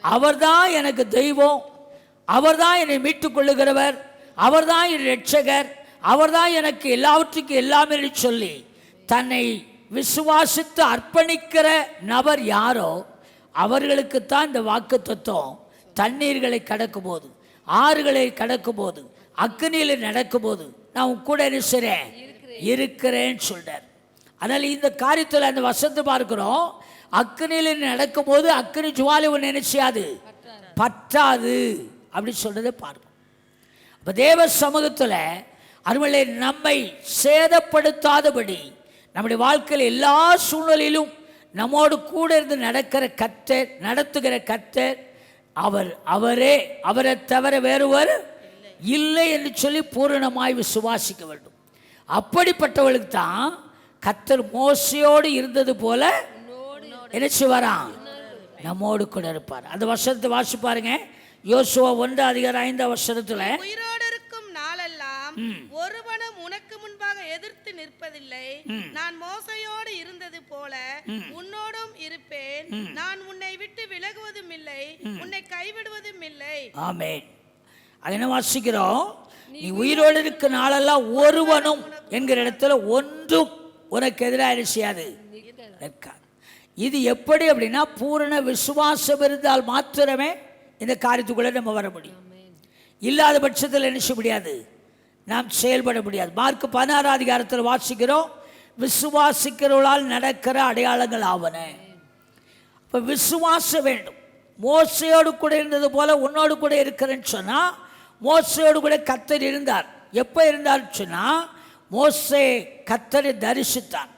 அவர்தான் எனக்கு தெய்வம், அவர்தான் என்னை மீட்டுக்கொள்ளுகிறவர், அவர்தான் என் இரட்சகர், அவர்தான் எனக்கு எல்லாவற்றுக்கும் எல்லாமே சொல்லி தன்னை விசுவாசித்து அர்ப்பணிக்கிற நபர் யாரோ அவர்களுக்குத்தான் இந்த வாக்கு தத்துவம். தண்ணீர்களை கடக்கும் போது, ஆறுகளை கடக்கும் போது, அக்னியில் நடக்கும் போது நான் உன் கூட என்ன செய்றேன்? இருக்கிறேன்னு சொல்றார். அதனால் இந்த காரியத்தில் அந்த வசனத்தை பார்க்கிறோம். அக்னியில் நடக்கும் போது அக்னி ஜுவாலை ஒன்று என்ன செய்யாது? பற்றாது அப்படி சொல்றதை பார்க்கும். இப்போ தேவ சமூகத்தில் அருமையிலே நம்மை சேதப்படுத்தாதபடி நம்முடைய வாழ்க்கையில் எல்லா சூழ்நிலையிலும் நம்மோடு கூட இருந்து நடத்துகிற கர்த்தர் அவரை தவிர வேறுவர் இல்லை என்று சொல்லி பூரணமாய் விசுவாசிக்க வேண்டும். அப்படிப்பட்டவர்களுக்கு தான் கர்த்தர் மோசையோடு இருந்தது போல என்ன செய்வாராம்? நம்மோடு கூட இருப்பார். அந்த வசனத்தை வாசி பாருங்க. யோசுவா 1 அதிகாரம் 5 வசனத்துல, உயிரோடு இருக்கும் நாளெல்லாம் ஒருவனும் உனக்கு முன்பாக எதிர்த்து நிற்பதில்லை. நான் மோசையோடு இருந்தது போல உன்னோடும் இருப்பேன். நான் உன்னை விட்டு விலகுவதும் இல்லை, உன்னை கைவிடுவதும் இல்லை. ஆமென். அது என்ன வாசிக்கிறோம்? நீ உயிரோடு இருக்க நாளெல்லாம் ஒருவனும் என்கிற இடத்துல ஒன்றும் உனக்கு எதிராக செய்யாது. இது எப்படி அப்படின்னா, பூரண விசுவாசம் இருந்தால் மாத்திரமே இந்த காரியத்துக்குள்ளே நம்ம வர முடியும். இல்லாத பட்சத்தில் என்ன செய்ய முடியாது? நாம் செயல்பட முடியாது. மார்க் 16 அதிகாரத்தில் வாசிக்கிறோம், விசுவாசிக்கிறவர்களால் நடக்கிற அடையாளங்கள் ஆவன. இப்போ விசுவாசம் வேண்டும். மோசையோடு கூட இருந்தது போல உன்னோடு கூட இருக்கிறேன்னு சொன்னால், மோசையோடு கூட கர்த்தர் இருந்தார். எப்போ இருந்தார்னு சொன்னால், மோசே கர்த்தரை தரிசித்தான்,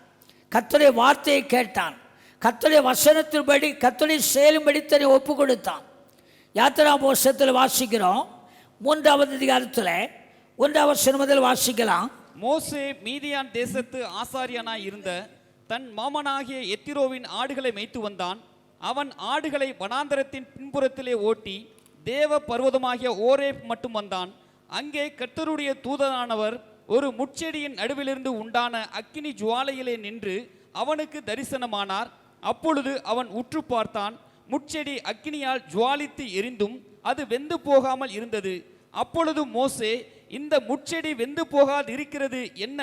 கர்த்தருடைய வார்த்தையை கேட்டான், கர்த்தருடைய வசனத்தின்படி கர்த்தருடைய செயலும்படி தன்னை ஒப்பு கொடுத்தான். யாத்திராமோசத்தில் வாசிக்கிறோம் 3வது அதிகாரத்தில் 1வது வசனம் முதல் வாசிக்கலாம். மோசே மீதியான் தேசத்து ஆசாரியனாய் இருந்த தன் மாமனாகிய எத்திரோவின் ஆடுகளை மேய்த்து வந்தான். அவன் ஆடுகளை வனாந்தரத்தின் பின்புறத்திலே ஓட்டி தேவ பர்வதமாகிய ஓரேப் மட்டும் வந்தான். அங்கே கர்த்தருடைய தூதனானவர் ஒரு முட்செடியின் நடுவிலிருந்து உண்டான அக்கினி ஜுவாலையிலே நின்று அவனுக்கு தரிசனமானார். அப்பொழுது அவன் உற்று பார்த்தான். முட்செடி அக்கினியால் ஜுவாலித்து எரிந்தும் அது வெந்து போகாமல் இருந்தது. அப்பொழுது மோசே, இந்த முட்செடி வெந்து போகாது இருக்கிறது என்ன?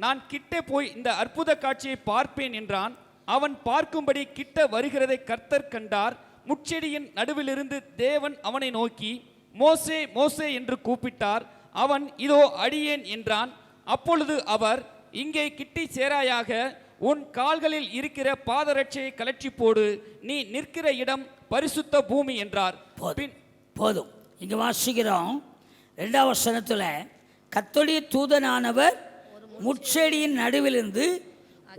நான் கிட்டே போய் இந்த அற்புத காட்சியை பார்ப்பேன் என்றான். அவன் பார்க்கும்படி கிட்ட வருகிறதை கர்த்தர் கண்டார். முட்செடியின் நடுவிலிருந்து தேவன் அவனை நோக்கி, மோசே மோசே என்று கூப்பிட்டார். அவன், இதோ அடியேன் என்றான். அப்பொழுது அவர், இங்கே கிட்டி சேராயாக, உன் கால்களில் இருக்கிற பாதரட்சையை கலற்றி போடு, நீ நிற்கிற இடம் பரிசுத்த பூமி என்றார். போதும். இங்கே வாசிக்கிறோம் 2வது வசனத்தில், கர்த்தருடைய தூதனானவர் முட்செடியின் நடுவிலிருந்து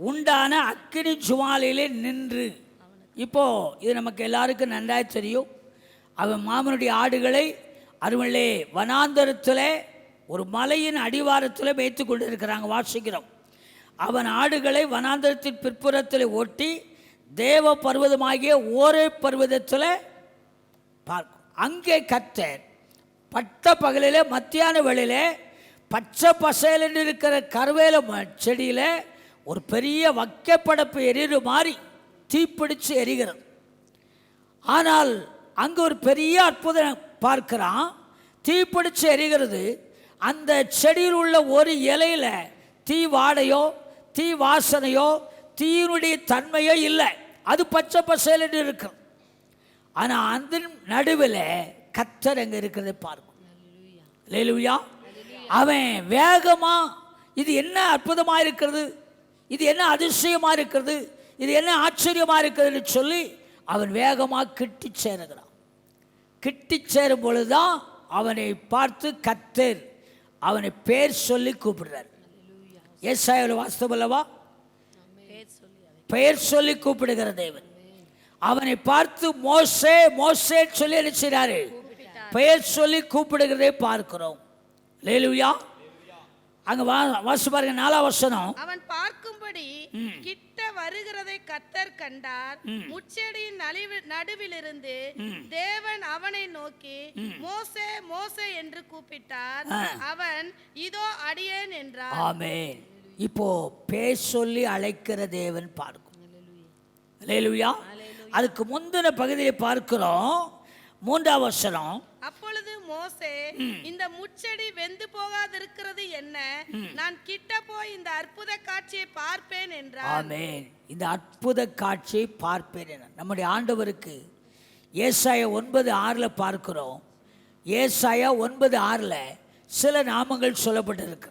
உண்டான அக்கினி ஜுவாலையிலே நின்று. இப்போ இது நமக்கு எல்லாருக்கும் நன்றாய் தெரியும். அவன் மாமனுடைய ஆடுகளை அருமையிலே வனாந்தரத்தில் ஒரு மலையின் அடிவாரத்தில் வைத்து கொண்டு இருக்கிறாங்க. வாசிக்கிறோம், அவன் ஆடுகளை வனாந்தரத்தின் பிற்புறத்தில் ஓட்டி தேவ பர்வதமாகிய ஓரே பர்வதத்தில் பார்க்கும். அங்கே கர்த்தர் பட்ட பகலிலே மத்தியான வேளையிலே பச்சை பசையில் இருக்கிற கருவேல செடியில் ஒரு பெரிய வக்கப்படப்பு எரிகிற மாதிரி தீப்பிடிச்சு எரிகிறது. ஆனால் அங்கே ஒரு பெரிய அற்புதம் பார்க்கிறான். தீப்பிடிச்சு எரிகிறது. அந்த செடியில் உள்ள ஒரு இலையில் தீ வாடையோ தீ வாசனையோ தீயினுடைய தன்மையோ இல்லை. அது பச்சை பசையில் இருக்கு. ஆனால் அந்த நடுவில் கர்த்தர் அங்கே இருக்கிறதை பார்க்கும். அல்லேலூயா. அவன் வேகமா இது என்ன அற்புதமாக இருக்கிறது, இது என்ன அதிசயமாக இருக்கிறது, இது என்ன ஆச்சரியமாக இருக்கிறதுன்னு சொல்லி அவன் வேகமாக கிட்டி சேருகிறான். கிட்டி சேரும் பொழுதுதான் அவனை பார்த்து கர்த்தர் அவனை பேர் சொல்லி கூப்பிடுறார். ஏசாயாவில் வாஸ்தவம் அல்லவா? பெயர் சொல்லி கூப்பிடுகிற தேவன். அவனை பார்த்து மோசே மோசே சொல்லி நினைச்சாரு, பெயர் சொல்லி கூப்பிடுகிறதை பார்க்கிறோம். அல்லேலூயா. அங்க வாசி பாருங்க 4ஆம் வசனம். அவன் பார்க்கும்படி கிட்ட வருகிறதை கர்த்தர் கண்டார். முச்செடியின் நடுவிலிருந்து தேவன் அவனை நோக்கி மோசே மோசே என்று கூப்பிட்டார். அவன் இதோ அடியேன் என்றார். ஆமென். இப்போ பேர் சொல்லி அழைக்கிற தேவன் பார்க்கும். அல்லேலூயா. அதுக்கு முந்தின பகுதியை பார்க்கிறோம். 3ஆம் வசனம். அப்பொழுது மோசே இந்த முச்செடி வெந்து போகாதிருக்கிறது என்ன, நான் கிட்ட போய் இந்த அற்புத காட்சியை பார்ப்பேன் என்றார். ஆமென். இந்த அற்புத காட்சியை பார்ப்பேன் என நம்முடைய ஆண்டவருக்கு ஏசாயா 9:6 பார்க்கிறோம். ஏசாயா 9:6 சில நாமங்கள் சொல்லப்பட்டிருக்கு.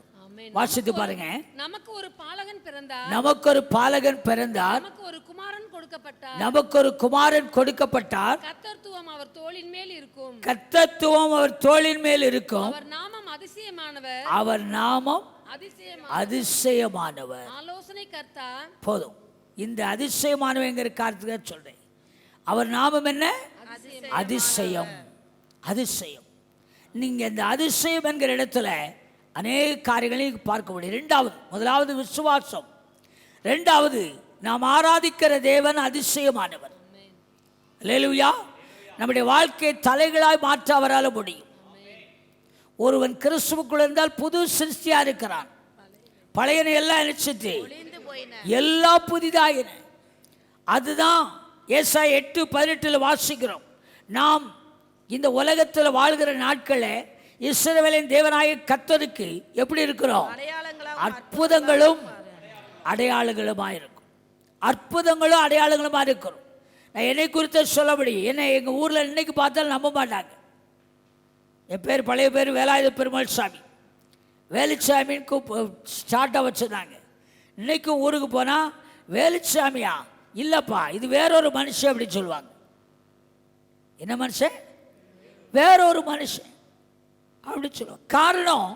வாசித்து பாருங்க. நமக்கு ஒரு பாலகன் பிறந்தார், நமக்கு ஒரு பாலகன் பிறந்தார், நமக்கு ஒரு குமாரன் கொடுக்கப்பட்டார், நமக்கு ஒரு குமாரன் கொடுக்கப்பட்டார், கர்த்தத்துவம் அவர் தோளின் மேல் இருக்கும், கர்த்தத்துவம் அவர் தோளின் மேல் இருக்கும், அவர் நாமம் அதிசயமானவர், அவர் நாமம் அதிசயமானவர், அதிசயமானவர். ஆலோசனை கர்த்தா. போதும். இந்த அதிசயமானவங்கிற காரணத்துக்கு சொல்றேன். அவர் நாமம் என்ன? அதிசயம். அதிசயம். நீங்க இந்த அதிசயம் என்கிற இடத்துல அநேக காரியங்களையும் பார்க்க முடியும். முதலாவது விசுவாசம், இரண்டாவது நாம் ஆராதிக்கிற தேவன் அதிசயமானவர். அல்லேலூயா. நம்முடைய வாழ்க்கையை தலைகளாய் மாற்ற அவரால் முடியும். ஒருவன் கிறிஸ்துவுக்குள் இருந்தால் புது சிருஷ்டியா இருக்கிறான். பழையன எல்லாம் நினைச்சிட்டு எல்லாம் புதிதாயின. அதுதான் ஏசாயா 8:18 வாசிக்கிறோம். நாம் இந்த உலகத்தில் வாழ்கிற நாட்களே இஸ்ரவேலின் தேவனாய கர்த்தருக்கு எப்படி இருக்கிறோம்? அற்புதங்களும் அடையாளங்களுமாக இருக்கும். அற்புதங்களும் அடையாளங்களுமாக இருக்கிறோம். நான் என்னை குறித்த சொல்ல முடியும். என்ன எங்கள் ஊரில் இன்னைக்கு பார்த்தாலும் நம்ப மாட்டாங்க. என் பேர் பழைய பேர் வேலாயுத பெருமாள் சாமி. வேலுச்சாமின்னு ஸ்டார்ட்டாக வச்சுருந்தாங்க. இன்னைக்கும் ஊருக்கு போனால் வேலுச்சாமியா இல்லைப்பா இது வேறொரு மனுஷன் அப்படின்னு சொல்லுவாங்க. என்ன மனுஷன்? வேறொரு மனுஷன் அப்படி சொல்லுவோம். காரணம்,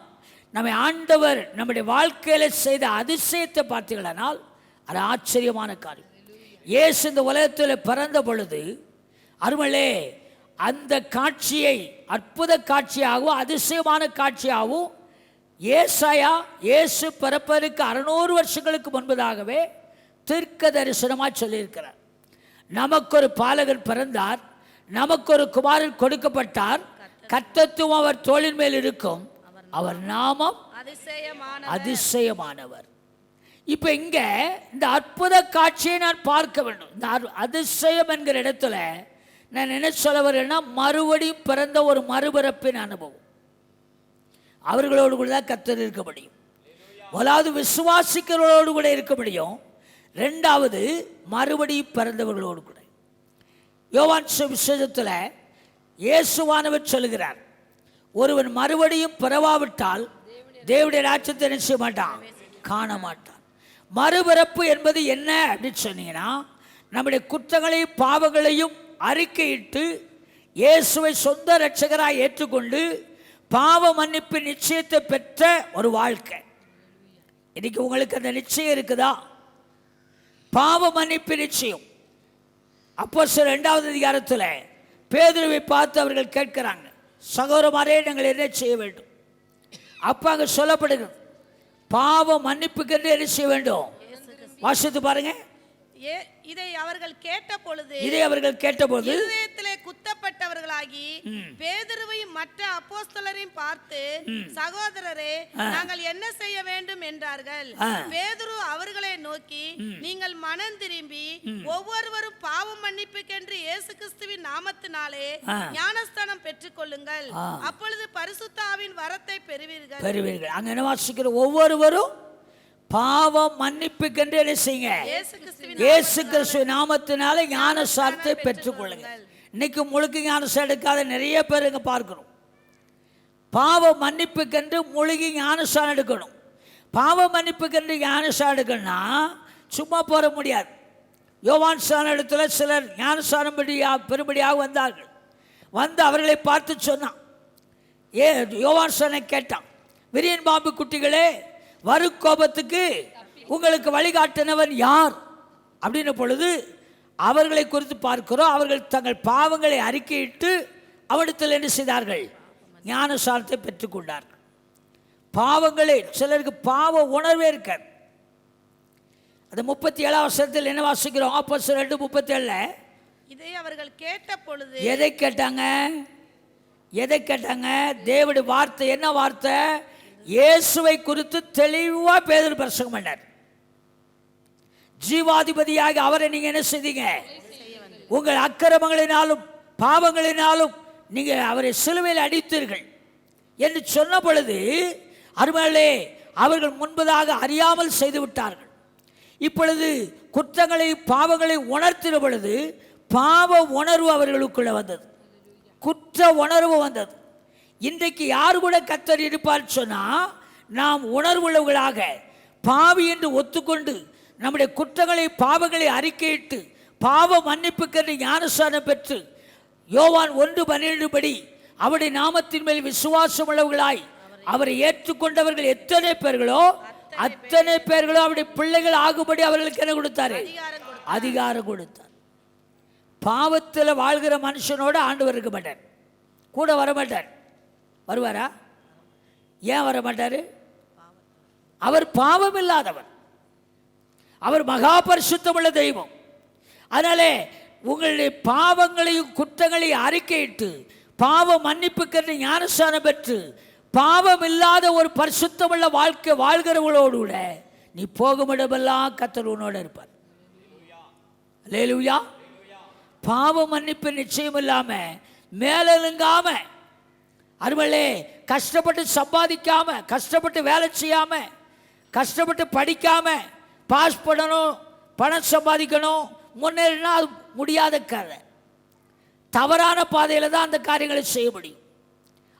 நம்ம ஆண்டவர் நம்முடைய வாழ்க்கையில் செய்த அதிசயத்தை பார்த்தீங்களானால் அது ஆச்சரியமான காரியம். இயேசு இந்த உலகத்தில் பிறந்த பொழுது அருமலே அந்த காட்சியை அற்புத காட்சியாகவும் அதிசயமான காட்சியாகவும் ஏசாயா இயேசு பிறப்பதற்கு 600 வருஷங்களுக்கு முன்பதாகவே தீர்க்க தரிசனமாக சொல்லியிருக்கிறார். நமக்கு ஒரு பாலகன் பிறந்தார், நமக்கு ஒரு குமாரன் கொடுக்கப்பட்டார், கர்த்தத்துவம் அவர் தோளின் மேல் இருக்கும், அவர் நாமம் அதிசயமானவர். இப்ப இங்க இந்த அற்புத காட்சியை நான் பார்க்க வேண்டும். இந்த அதிசயம் என்கிற இடத்துல நான் என்ன சொல்ல வரேன்னா, மறுபடியும் பிறந்த ஒரு மறுபிறப்பின் அனுபவம். அவர்களோடு கூட தான் கர்த்தர் இருக்க முடியும். முதலாவது விசுவாசிக்கிறவர்களோடு கூட இருக்க முடியும். ரெண்டாவது மறுபடியும் பிறந்தவர்களோடு கூட. யோவான் சுவிசேஷத்தில் இயேசுவானவர் சொல்லுகிறார், ஒருவன் மறுபடியும் பிறவாவிட்டால் தேவனுடைய ராஜ்யத்தை என்ன செய்ய மாட்டான்? காண மாட்டான். மறுபிறப்பு என்பது என்ன அப்படின்னு சொன்னீங்கன்னா, நம்முடைய குற்றங்களையும் பாவங்களையும் அறிக்கையிட்டு இயேசுவை சொந்த இரட்சகராக ஏற்றுக்கொண்டு பாவ மன்னிப்பு நிச்சயத்தை பெற்ற ஒரு வாழ்க்கை. இன்னைக்கு உங்களுக்கு அந்த நிச்சயம் இருக்குதா? பாவ மன்னிப்பு நிச்சயம். அப்போஸ்தலர் 2ஆம் அதிகாரத்தில் பேதுருவை பார்த்து அவர்கள் கேட்கிறாங்க, சகோதரமாரே நாங்கள் என்ன செய்ய வேண்டும்? அப்போ அங்கே சொல்லப்படுகிறது, பாவ மன்னிப்புக்கு என்ன செய்ய வேண்டும்? வாசித்து பாருங்க. இதை அவர்கள் கேட்ட பொழுது இதயத்திலே குத்தப்பட்டவர்களாய் அப்போஸ்தலராகி பேதுருவையும் மற்ற அப்போஸ்தலரையும் பார்த்து, சகோதரரே, நாங்கள் என்ன செய்ய வேண்டும் என்றார்கள். பேதுரு அவர்களை நோக்கி, நீங்கள் மனம் திரும்பி ஒவ்வொருவரும் பாவ மன்னிப்புக்கென்று இயேசு கிறிஸ்துவின் நாமத்தினாலே ஞானஸ்தானம் பெற்றுக் கொள்ளுங்கள், அப்பொழுது பரிசுத்த ஆவியின் வரத்தை பெறுவீர்கள். அங்க என்ன வாசிக்கிற? ஒவ்வொருவரும் பாவம் மன்னிப்புக்கென்று என்ன செய்யுங்க? இயேசு கிறிஸ்துவின் நாமத்தினாலே ஞானஸ்தானத்தை பெற்றுக் கொள்ளுங்கள். இன்னைக்கு முழுக்க ஞானஸ்தானம் எடுக்காத நிறைய பேர் இங்க பார்க்கிறோம். பாவ மன்னிப்புக்கென்று முழுகி ஞானஸ்தானம் எடுக்கணும். பாவ மன்னிப்புக்கென்று ஞானஸ்தானம் எடுக்கணும்னா சும்மா போற முடியாது. யோவான் ஸ்நான இடத்துல சிலர் ஞானஸ்தானம் பெரும்படியாக வந்தார்கள். வந்து அவர்களை பார்த்து சொன்னான். யோவான் ஸ்நானை கேட்டான், விரியன் பாம்பு குட்டிகளே, வரும் கோபத்துக்கு உங்களுக்கு வழிகாட்டினவன் யார் அப்படின்ன பொழுது அவர்களை குறித்து பார்க்கிறோம். அவர்கள் தங்கள் பாவங்களை அறிக்கையிட்டு அவனிடத்தில் என்ன செய்தார்கள்? ஞானஸ்நானத்தை பெற்றுக்கொண்டார்கள். பாவங்களே, சிலருக்கு பாவ உணர்வே இருக்காது. அது 37 வசனத்தில் என்ன வாசிக்கிறோம்? அப்போஸ்தலர் 2:37. இதை அவர்கள் கேட்ட பொழுது எதை கேட்டாங்க? தேவனுடைய வார்த்தை. என்ன வார்த்தை? இயேசுவை குறித்து தெளிவா பேதுரு பிரசங்கம் பண்ணார். ஜீவாதிபதியாக அவரை நீங்க என்ன செய்தீங்க? உங்கள் அக்கிரமங்களினாலும் பாவங்களினாலும் நீங்க அவரை சிலுவையில் அடித்தீர்கள் என்று சொன்ன பொழுது, அருமையாளே, அவர்கள் முன்பதாக அறியாமல் செய்து விட்டார்கள். இப்பொழுது குற்றங்களை பாவங்களை உணர்த்தின பொழுது பாவ உணர்வு அவர்களுக்குள்ள வந்தது, குற்ற உணர்வு வந்தது. இன்றைக்கு யார் கூட கர்த்தர் இருப்பார் சொன்னா, நாம் உணர்வுள்ளவர்களாக பாவி என்று ஒத்துக்கொண்டு நம்முடைய குற்றங்களை பாவங்களை அறிக்கையிட்டு பாவ மன்னிப்புக்கென்று ஞானஸ்நானம் பெற்று யோவான் 1:12 படி அவருடைய நாமத்தின் மேல் விசுவாசம் உள்ளவர்களாய் அவரை ஏற்றுக்கொண்டவர்கள் எத்தனை பேர்களோ அத்தனை பேர்களோ அவருடைய பிள்ளைகள் ஆகும்படி அவர்களுக்கு என்ன கொடுத்தாரு? அதிகாரம் கொடுத்தார். பாவத்தில் வாழ்கிற மனுஷனோட ஆண்டவர் இருக்க மாட்டார், கூட வரமாட்டார். வருவாரா? ஏன் வர மாட்டார்? அவர் பாவம் இல்லாதவர், அவர் மகா பரிசுத்தமுள்ள தெய்வம். அதனாலே உங்களுடைய பாவங்களையும் குற்றங்களையும் அறிக்கையிட்டு பாவ மன்னிப்புக்கென்று ஞானஸ்நானம் பெற்று பாவம் இல்லாத ஒரு பரிசுத்தமுள்ள வாழ்க்கை வாழ்கிறவங்களோடு கூட நீ போகும் இடமெல்லாம் கர்த்தர் உன்னோடு இருப்பார். அல்லேலூயா. பாவ மன்னிப்பு நிச்சயம் இல்லாம மேலெழுங்காம, அருமலே, கஷ்டப்பட்டு சம்பாதிக்காம, கஷ்டப்பட்டு வேலை செய்யாம, கஷ்டப்பட்டு படிக்காம, பாஸ் பண்ணணும், பணம் சம்பாதிக்கணும், முன்னேறினா அது முடியாத கதை. தவறான பாதையில் தான் அந்த காரியங்களை செய்ய முடியும்.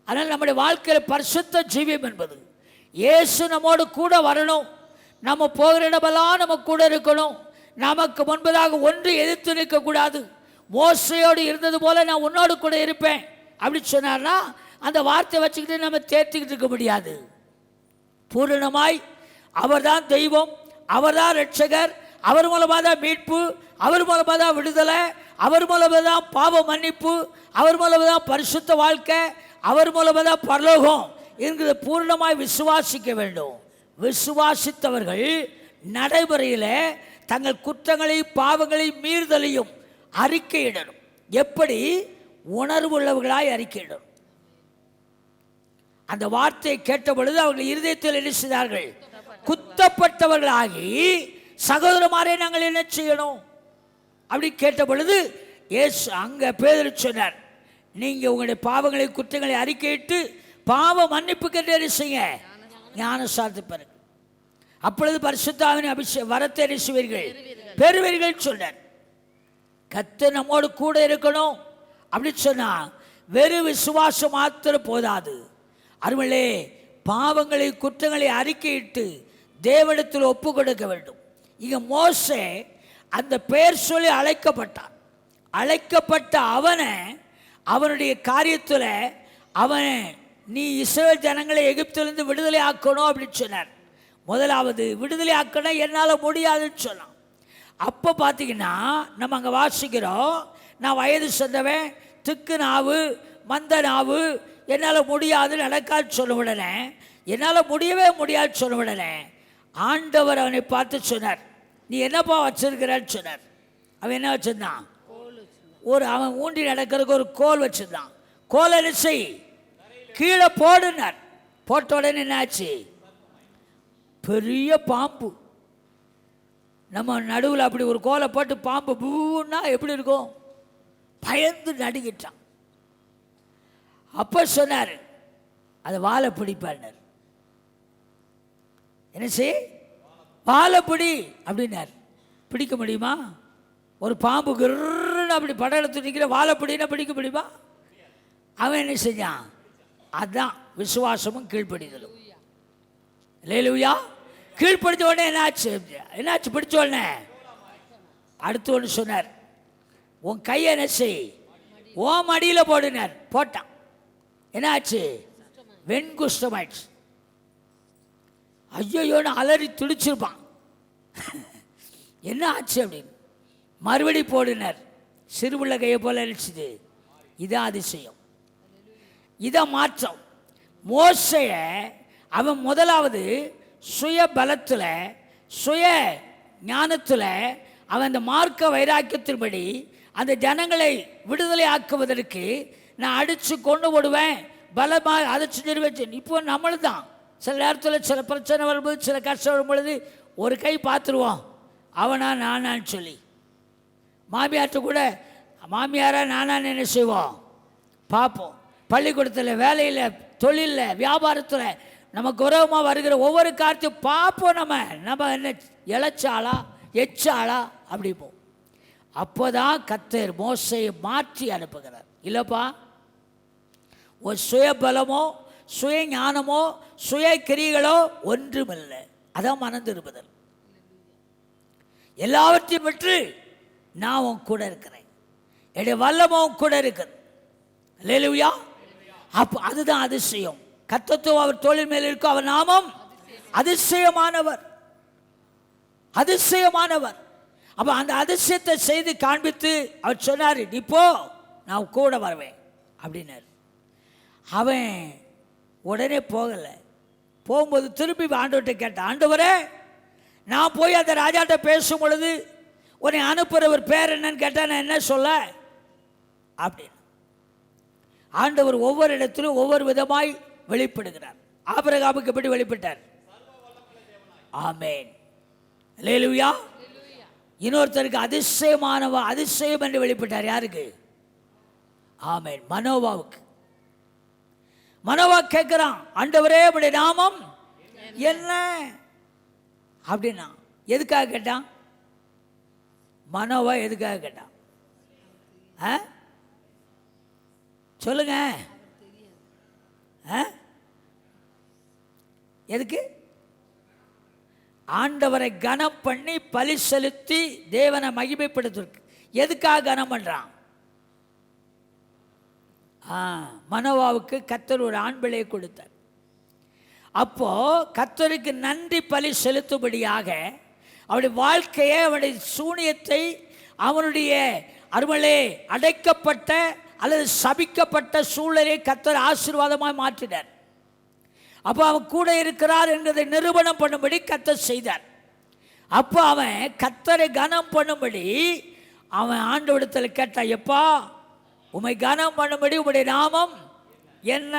அதனால் நம்முடைய வாழ்க்கையில் பரிசுத்த ஜீவியம் என்பது இயேசு நம்மோடு கூட வரணும். நம்ம போகிற இடமெல்லாம் நம்ம கூட இருக்கணும். நமக்கு முன்பதாக ஒன்று எதிர்த்து நிற்கக்கூடாது. மோசையோடு இருந்தது போல நான் உன்னோடு கூட இருப்பேன் அப்படி சொன்னார்னா அந்த வார்த்தை வச்சுக்கிட்டு நம்ம தேர்த்திக்கிட்டு இருக்க முடியாது. பூரணமாய் அவர்தான் தெய்வம், அவர்தான் ரட்சகர், அவர் மூலமாக தான் மீட்பு, அவர் மூலமாக தான் விடுதலை, அவர் மூலமாக தான் பாவ மன்னிப்பு, அவர் மூலமாக தான் பரிசுத்த வாழ்க்கை, அவர் மூலமாக தான் பரலோகம் என்கிறத பூர்ணமாய் விசுவாசிக்க வேண்டும். விசுவாசித்தவர்கள் நடைமுறையில் தங்கள் குற்றங்களையும் பாவங்களையும் மீறுதலையும் அறிக்கையிடணும். எப்படி? உணர்வுள்ளவர்களாய் அறிக்கையிடணும். அந்த வார்த்தையை கேட்ட பொழுது அவர்கள் இருதயத்தில் என்ன செய்தார்கள்? குத்தப்பட்டவர்களாகி, சகோதரமாரே நாங்கள் என்ன செய்யணும் அப்படி கேட்ட பொழுது இயேசு அங்க பேதுரு சொன்னார், நீங்க உங்களுடைய பாவங்களை குற்றங்களை அறிக்கையிட்டு பாவ மன்னிப்புக்கு என்ன செய்ய? ஞானஸ்நானத்தை பெறுங்கள், அப்பொழுது பரிசுத்த ஆவியின் வரத்தை செய்வீர்கள், பெறுவீர்கள் சொன்னார். கர்த்தர் நம்மோடு கூட இருக்கணும் அப்படி சொன்னா வெறும் விசுவாசம் மாத்திரம் போதாது. அருமையிலே, பாவங்களை குற்றங்களை அறிக்கையிட்டு தேவனிடத்தில் ஒப்பு கொடுக்க வேண்டும். இங்க மோசே அந்த பெயர் சொல்லி அழைக்கப்பட்டான். அழைக்கப்பட்ட அவனுடைய காரியத்தில் அவனை நீ இஸ்ரவேல் ஜனங்களை எகிப்திலிருந்து விடுதலை ஆக்கணும் அப்படின்னு சொன்னார். முதலாவது விடுதலை ஆக்கணும் என்னால் முடியாதுன்னு சொன்னான். அப்போ பார்த்தீங்கன்னா நம்ம அங்கே வாசிக்கிறோம், நான் வயது சென்றவன், திக்கு நாவு, மந்த நாவு, என்னால் முடியாது நடக்காது சொல்ல உடனே, என்னால் முடியவே முடியாது சொல்ல உடனே ஆண்டவர் அவனை பார்த்து சொன்னார், நீ என்னப்பா வச்சிருக்கிறான்னு சொன்னார். அவன் என்ன வச்சிருந்தான்? அவன் ஊண்டி நடக்கிறதுக்கு ஒரு கோல் வச்சுருந்தான். கோலை என்ன செய், கீழே போடுனார். போட்ட உடனே என்னாச்சு, பெரிய பாம்பு. நம்ம நடுவில் அப்படி ஒரு கோலை போட்டு பாம்பு பூன்னா எப்படி இருக்கும், பயந்து நடுங்கிட்டான். அப்போ சொன்னார், அது வாழை பிடிப்பார். என்ன செய், வாழை பிடி அப்படின்னார். பிடிக்க முடியுமா? ஒரு பாம்பு கிருன்னு அப்படி படம் எடுத்து நிற்கிற வாழை பிடினா பிடிக்க முடியுமா? அவன் என்ன செஞ்சான், அதுதான் விசுவாசமும் கீழ்ப்படிதலும். அல்லேலூயா. கீழ்ப்படிச்ச உடனே என்னாச்சு பிடிச்ச உடனே அடுத்து ஒன்று சொன்னார், உன் கையை என்ன செய், ஓ மடியில் போடுனார். போட்டான். என்னாச்சு, வெண்குஷ்டமாயிடுச்சு. ஐயோன்னு அலறி துடிச்சிருப்பான். என்ன ஆச்சு அப்படின்னு மறுபடி போடுனார். சிறுபுள்ள கையை போல நினைச்சுது. இதான் அதிசயம், இதான் மாற்றம். மோசைய அவன் முதலாவது சுய பலத்தில் சுய ஞானத்தில் அவன் அந்த மார்க்க வைராக்கியத்தின்படி அந்த ஜனங்களை விடுதலை ஆக்குவதற்கு நான் அடித்து கொண்டு போடுவேன், பலமாக அதை செஞ்சிருவேன். இப்போ நம்மளும் தான் சில நேரத்தில் சில பிரச்சனை வரும்போது, சில கஷ்டம் வரும்பொழுது ஒரு கை பார்த்துருவோம், அவனா நானான்னு சொல்லி. மாமியார்ட்ட கூட மாமியாரா நானான்னு என்ன செய்வோம், பார்ப்போம். பள்ளிக்கூடத்தில், வேலையில், தொழிலில், வியாபாரத்தில் நமக்கு உறவமாக வருகிற ஒவ்வொரு காரியத்தையும் பார்ப்போம். நம்ம என்ன இழைச்சாளா எச்சாளா அப்படிப்போம். அப்போ தான் கர்த்தர் மோசையை மாற்றி அனுப்புகிறார். இல்லைப்பா, ஒரு சுய பலமோ சுய ஞானமோ சுய கிரிகளோ ஒன்றுமில்லை. அதான் மனம் திரும்புதல். எல்லாவற்றையும் விட்டு நான் உன் கூட இருக்கிறேன், என்னுடைய வல்லமும் கூட இருக்குது. அல்லேலூயா. அப்போ அதுதான் அதிசயம். கர்த்தத்துவம் அவர் தோளின் மேல் இருக்கும். அவர் நாமம் அதிசயமானவர், அதிசயமானவர். அப்போ அந்த அதிசயத்தை செய்து காண்பித்து அவர் சொன்னார், நீ போ, நான் கூட வருவேன் அப்படின்னார். அவன் உடனே போகலை. போகும்போது திருப்பி ஆண்டவர்கிட்ட கேட்டான், ஆண்டவரே, நான் போய் அந்த ராஜாட்ட பேசும் பொழுது உன்னை அனுப்புகிறவர் பேர் என்னன்னு கேட்டால் நான் என்ன சொல்ல அப்படின்னு. ஆண்டவர் ஒவ்வொரு இடத்திலும் ஒவ்வொரு விதமாய் வெளிப்படுகிறார். ஆபிரகாமுக்கு எப்படி வெளிப்பட்டார்? ஆமென், அல்லேலூயா. இன்னொருத்தருக்கு அதிசயம் என்று வெளிப்பட்டார். யாருக்கு? ஆமென், மனோவாவுக்கு. மனோவா கேட்கிறான், ஆண்டவரே உம்முடைய நாமம் என்ன அப்படின்னா. எதுக்காக கேட்டான்? மனோவா எதுக்காக கேட்டான்? சொல்லுங்க. எதுக்கு? ஆண்டவரை கனம் பண்ணி பலி செலுத்தி தேவனை மகிமைப்படுத்துவதற்கு. எதுக்காக கனம் பண்றான்? மனோவாவுக்கு கர்த்தர் ஒரு ஆண் பிள்ளையை கொடுத்தார். அப்போ கர்த்தருக்கு நன்றி பலி செலுத்தும்படியாக அவனுடைய வாழ்க்கையை, அவனுடைய சூனியத்தை, அவனுடைய அருமலே அடைக்கப்பட்ட அல்லது சபிக்கப்பட்ட சூழலை கர்த்தர் ஆசீர்வாதமாக மாற்றினார். அப்போ அவன் கூட இருக்கிறார் என்பதை நிரூபணம் பண்ணும்படி கர்த்தர் செய்தார். அப்போ அவன் கர்த்தரை கனம் பண்ணும்படி அவன் ஆண்டவரிடத்தில் கேட்டான், எப்பா உம்மை கனம் பண்ணும்படி உம்முடைய நாமம் என்ன?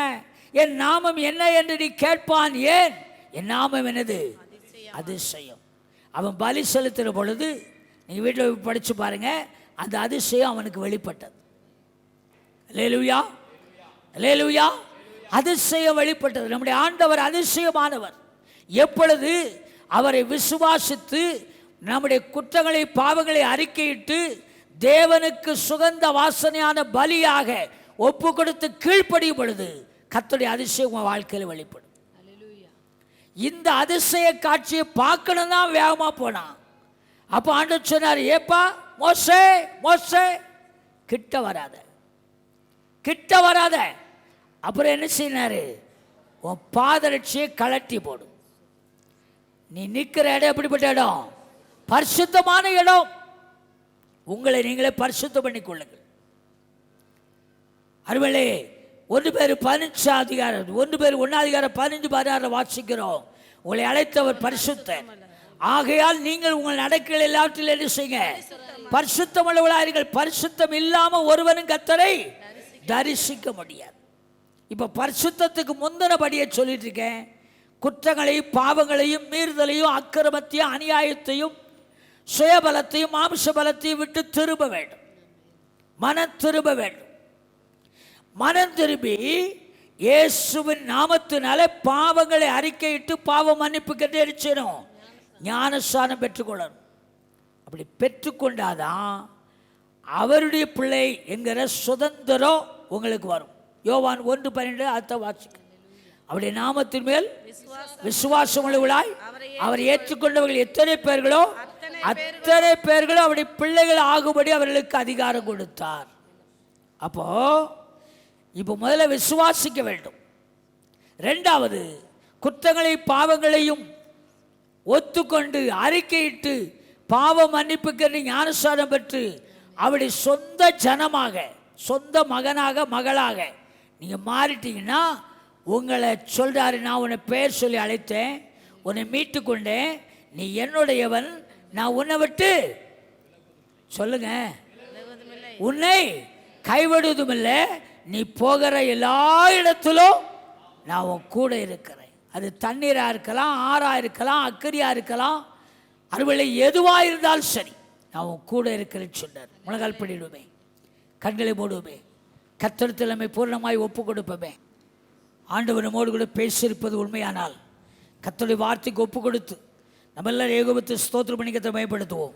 என் நாமம் என்ன என்று நீ கேட்பான். ஏன்? என் நாமம் என்னது? அதிசயம். அவன் பலி செலுத்துகிற பொழுது நீங்கள் வீட்டில் படித்து பாருங்க, அந்த அதிசயம் அவனுக்கு வெளிப்பட்டது. அல்லேலூயா, அல்லேலூயா. அதிசயம் வெளிப்பட்டது. நம்முடைய ஆண்டவர் அதிசயமானவர். எப்பொழுது அவரை விசுவாசித்து நம்முடைய குற்றங்களை பாவங்களை அறிக்கையிட்டு தேவனுக்கு சுகந்த வாசனையான பலியாக ஒப்பு கொடுத்து கீழ்ப்படியும் பொழுது கர்த்தருடைய அதிசயம் உங்கள் வாழ்க்கையில் வெளிப்படும். இந்த அதிசய காட்சியை பார்க்கணும் தான் வேகமாக போனான். அப்போ ஆண்டவர் சொன்னார், ஏப்பா மோசே, மோசே கிட்ட வராத, கிட்ட வராத. அப்புறம் என்ன செய்யினாரு? உன் பாதரட்சியை கலட்டி போடு. நீ நிற்கிற இடம் எப்படிப்பட்ட இடம்? பரிசுத்தமான இடம். உங்களை நீங்களே பரிசுத்தம் பண்ணி கொள்ளுங்கள். அருமையிலே 1 பேர் 15 அதிகாரம் 1 பேர் 1 அதிகாரம் 15-16 வாசிக்கிறோம். உங்களை அழைத்தவர் பரிசுத்தர், ஆகையால் நீங்கள் உங்கள் நடக்கைகள் எல்லாவற்றிலும் என்ன செய்யுங்க? பரிசுத்தம் உள்ளவர்களாயிருங்கள். பரிசுத்தம் இல்லாம ஒருவனும் கர்த்தரை தரிசிக்க முடியாது. இப்ப பரிசுத்தத்துக்கு முந்தினபடியே சொல்லிட்டு இருக்கேன். குற்றங்களையும் பாவங்களையும் மீறுதலையும் அக்கிரமத்தையும் அநியாயத்தையும் சுயபலத்தையும் மாம்ச பலத்தையும் விட்டு திரும்ப வேண்டும். மனம் திரும்ப வேண்டும். மனம் திரும்பி இயேசுவின் நாமத்தினால பாவங்களை அறிக்கையிட்டு பாவ மன்னிப்புக்கு எரிச்சணும், ஞானஸ்நானம் பெற்றுக்கொள்ளணும். அப்படி பெற்றுக்கொண்டாதான் அவருடைய பிள்ளை என்கிற சுதந்திரம் உங்களுக்கு வரும். யோவான் 1:12 அர்த்த வாசிக்க. அவருடைய நாமத்தின் மேல் விசுவாசம் உள்ளவர்களாய் அவர் ஏற்றுக்கொண்டவர்கள் எத்தனை பேர்களோ அத்தனை பேர்களும் அவருடைய பிள்ளைகள் ஆகும்படி அவர்களுக்கு அதிகாரம் கொடுத்தார். அப்போ இப்போ முதல்ல விசுவாசிக்க வேண்டும். ரெண்டாவது, குற்றங்களை பாவங்களையும் ஒத்துக்கொண்டு அறிக்கையிட்டு பாவ மன்னிப்புக்கு ஞானஸ்நானம் பெற்று அவருடைய சொந்த ஜனமாக, சொந்த மகனாக மகளாக நீங்கள் மாறிட்டீங்கன்னா உங்களை சொல்கிறாரு, நான் உன்னை பெயர் சொல்லி அழைத்தேன், உன்னை மீட்டு கொண்டேன், நீ என்னுடையவன், நான் உன்னை விட்டு சொல்லுங்க உன்னை கைவிடுவதும் இல்லை, நீ போகிற எல்லா இடத்திலும் நான் உன் கூட இருக்கிறேன். அது தண்ணீராக இருக்கலாம், ஆறாக இருக்கலாம், அக்கறியாக இருக்கலாம், அறுவலை எதுவாக இருந்தாலும் சரி, நான் உன் கூட இருக்கிறேன்னு சொன்னார். முழங்கால் படிடுவோமே, கண்களை மூடுவோமே, கர்த்தரிடத்தில் நம்மை பூர்ணமாய் ஒப்பு கொடுப்போமே. ஆண்டவர் நம்மோடு கூட பேசியிருப்பது உண்மையானால் கர்த்தருடைய வார்த்தைக்கு ஒப்பு கொடுத்து நம்ம எல்லாரும் ஏகோபித்து ஸ்தோத்திரம் பண்ணி கர்த்தரை மேம்படுத்துவோம்.